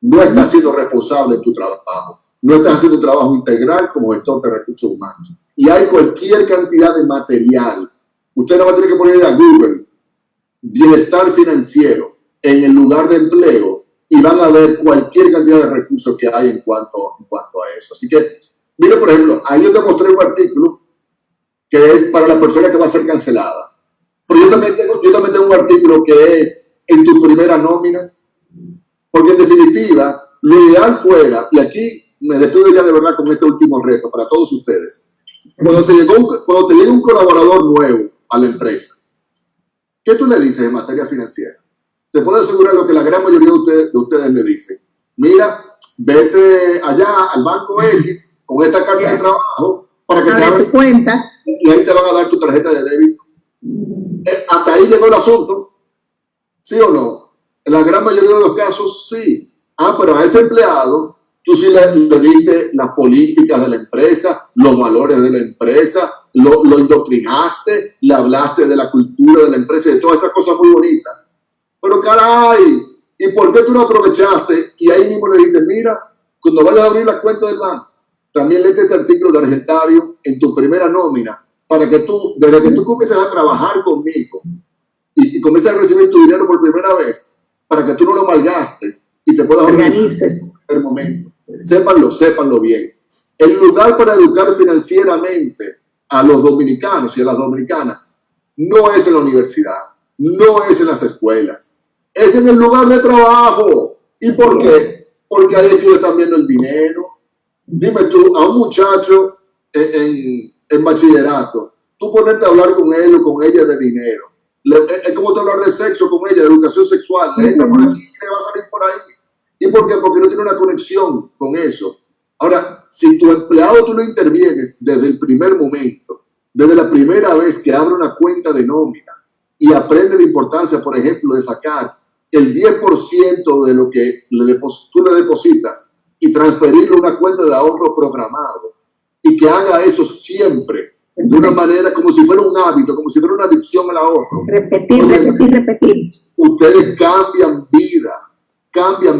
no estás siendo responsable de tu trabajo, no estás haciendo un trabajo integral como gestor de recursos humanos. Y hay cualquier cantidad de material. Usted no va a tener que poner a Google bienestar financiero en el lugar de empleo y van a ver cualquier cantidad de recursos que hay en cuanto a eso. Así que, mire, por ejemplo, ahí yo te mostré un artículo que es para la persona que va a ser cancelada. Pero yo también tengo un artículo que es en tu primera nómina, porque en definitiva, lo ideal fuera, y aquí me despido ya de verdad con este último reto para todos ustedes, cuando te llega un colaborador nuevo a la empresa, ¿qué tú le dices en materia financiera? Te puedo asegurar lo que la gran mayoría de ustedes le dicen. Mira, vete allá al banco X con esta carta de trabajo para que te abran tu cuenta. Y ahí te van a dar tu tarjeta de débito. Hasta ahí llegó el asunto. ¿Sí o no? En la gran mayoría de los casos, sí. Pero a ese empleado, tú sí le diste las políticas de la empresa, los valores de la empresa, lo indoctrinaste, le hablaste de la cultura de la empresa y de todas esas cosas muy bonitas. Pero caray, ¿y por qué tú no aprovechaste? Y ahí mismo le dijiste, mira, cuando vayas a abrir la cuenta del banco, también léete este artículo de Argentario en tu primera nómina, para que tú, desde que tú comiences a trabajar conmigo y comiences a recibir tu dinero por primera vez, para que tú no lo malgastes y te puedas organizar en el momento. Sépanlo bien. El lugar para educar financieramente a los dominicanos y a las dominicanas no es en la universidad, no es en las escuelas, es en el lugar de trabajo. ¿Y por qué? Porque ahí ellos están viendo el dinero. Dime tú, a un muchacho en bachillerato, tú ponerte a hablar con él o con ella de dinero. Es como tú hablar de sexo con ella, de educación sexual. Le entra por aquí y le va a salir por ahí. ¿Y por qué? Porque no tiene una conexión con eso. Ahora, si tu empleado tú lo intervienes desde el primer momento, desde la primera vez que abre una cuenta de nómina y aprende la importancia, por ejemplo, de sacar el 10% de lo que tú le depositas y transferirlo a una cuenta de ahorro programado y que haga eso siempre de una manera como si fuera un hábito, como si fuera una adicción al ahorro. Repetir. Ustedes cambian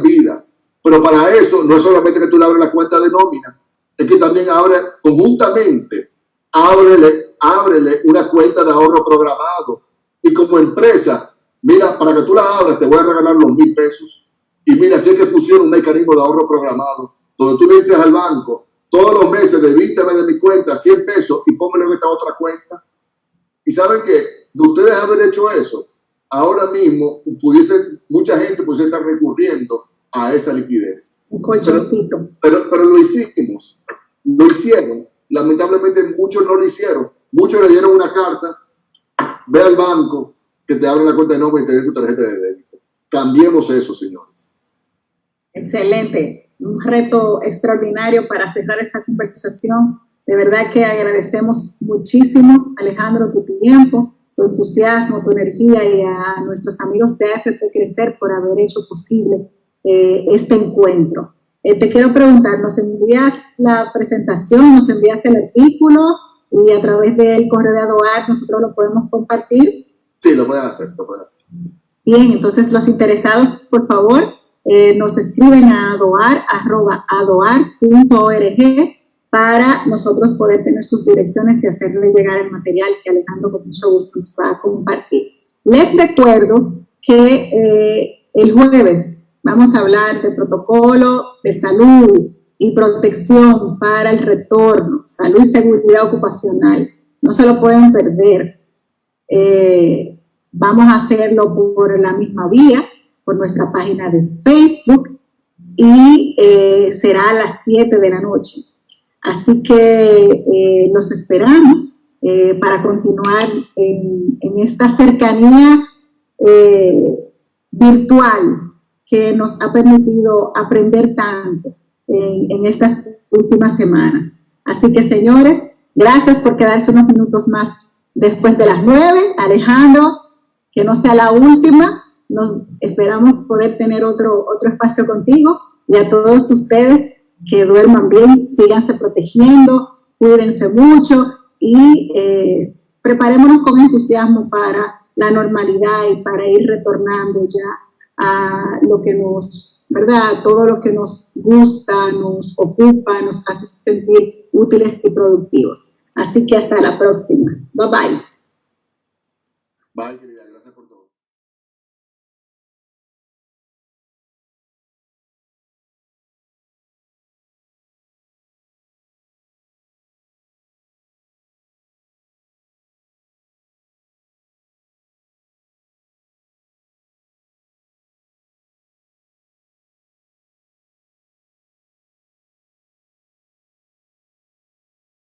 vidas. Pero para eso no es solamente que tú le abres la cuenta de nómina, es que también conjuntamente, ábrele una cuenta de ahorro programado. Y como empresa, mira, para que tú la abras, te voy a regalar los 1,000 pesos. Y mira, si es que funciona un mecanismo de ahorro programado, donde tú le dices al banco, todos los meses debítame de mi cuenta 100 pesos y póngale en esta otra cuenta. Y saben que de ustedes haber hecho eso, ahora mismo mucha gente pudiese estar recurriendo a esa liquidez. Un colchoncito. Pero lo hicieron. Lamentablemente muchos no lo hicieron. Muchos le dieron una carta, ve al banco, que te abren la cuenta de nómina y te den tu tarjeta de débito. Cambiemos eso, señores. Excelente. Un reto extraordinario para cerrar esta conversación. De verdad que agradecemos muchísimo, Alejandro, tu tiempo, tu entusiasmo, tu energía y a nuestros amigos de AFP Crecer por haber hecho posible este encuentro. Te quiero preguntar, ¿nos envías la presentación, nos envías el artículo y a través del correo de ADOAR nosotros lo podemos compartir? Sí, lo pueden hacer. Bien, entonces los interesados, por favor, nos escriben a adoar@adoar.org para nosotros poder tener sus direcciones y hacerle llegar el material que Alejandro con mucho gusto nos va a compartir. Les recuerdo que el jueves vamos a hablar de protocolo de salud y protección para el retorno, salud y seguridad ocupacional. No se lo pueden perder. Vamos a hacerlo por la misma vía, por nuestra página de Facebook y será a las 7 de la noche. Así que los esperamos para continuar en esta cercanía virtual que nos ha permitido aprender tanto en estas últimas semanas. Así que, señores, gracias por quedarse unos minutos más después de las 9. Alejandro, que no sea la última. Nos esperamos poder tener otro espacio contigo, y a todos ustedes que duerman bien, síganse protegiendo, cuídense mucho y preparémonos con entusiasmo para la normalidad y para ir retornando ya a lo que nos, ¿verdad? Todo lo que nos gusta, nos ocupa, nos hace sentir útiles y productivos. Así que hasta la próxima. Bye bye. Bye, querida.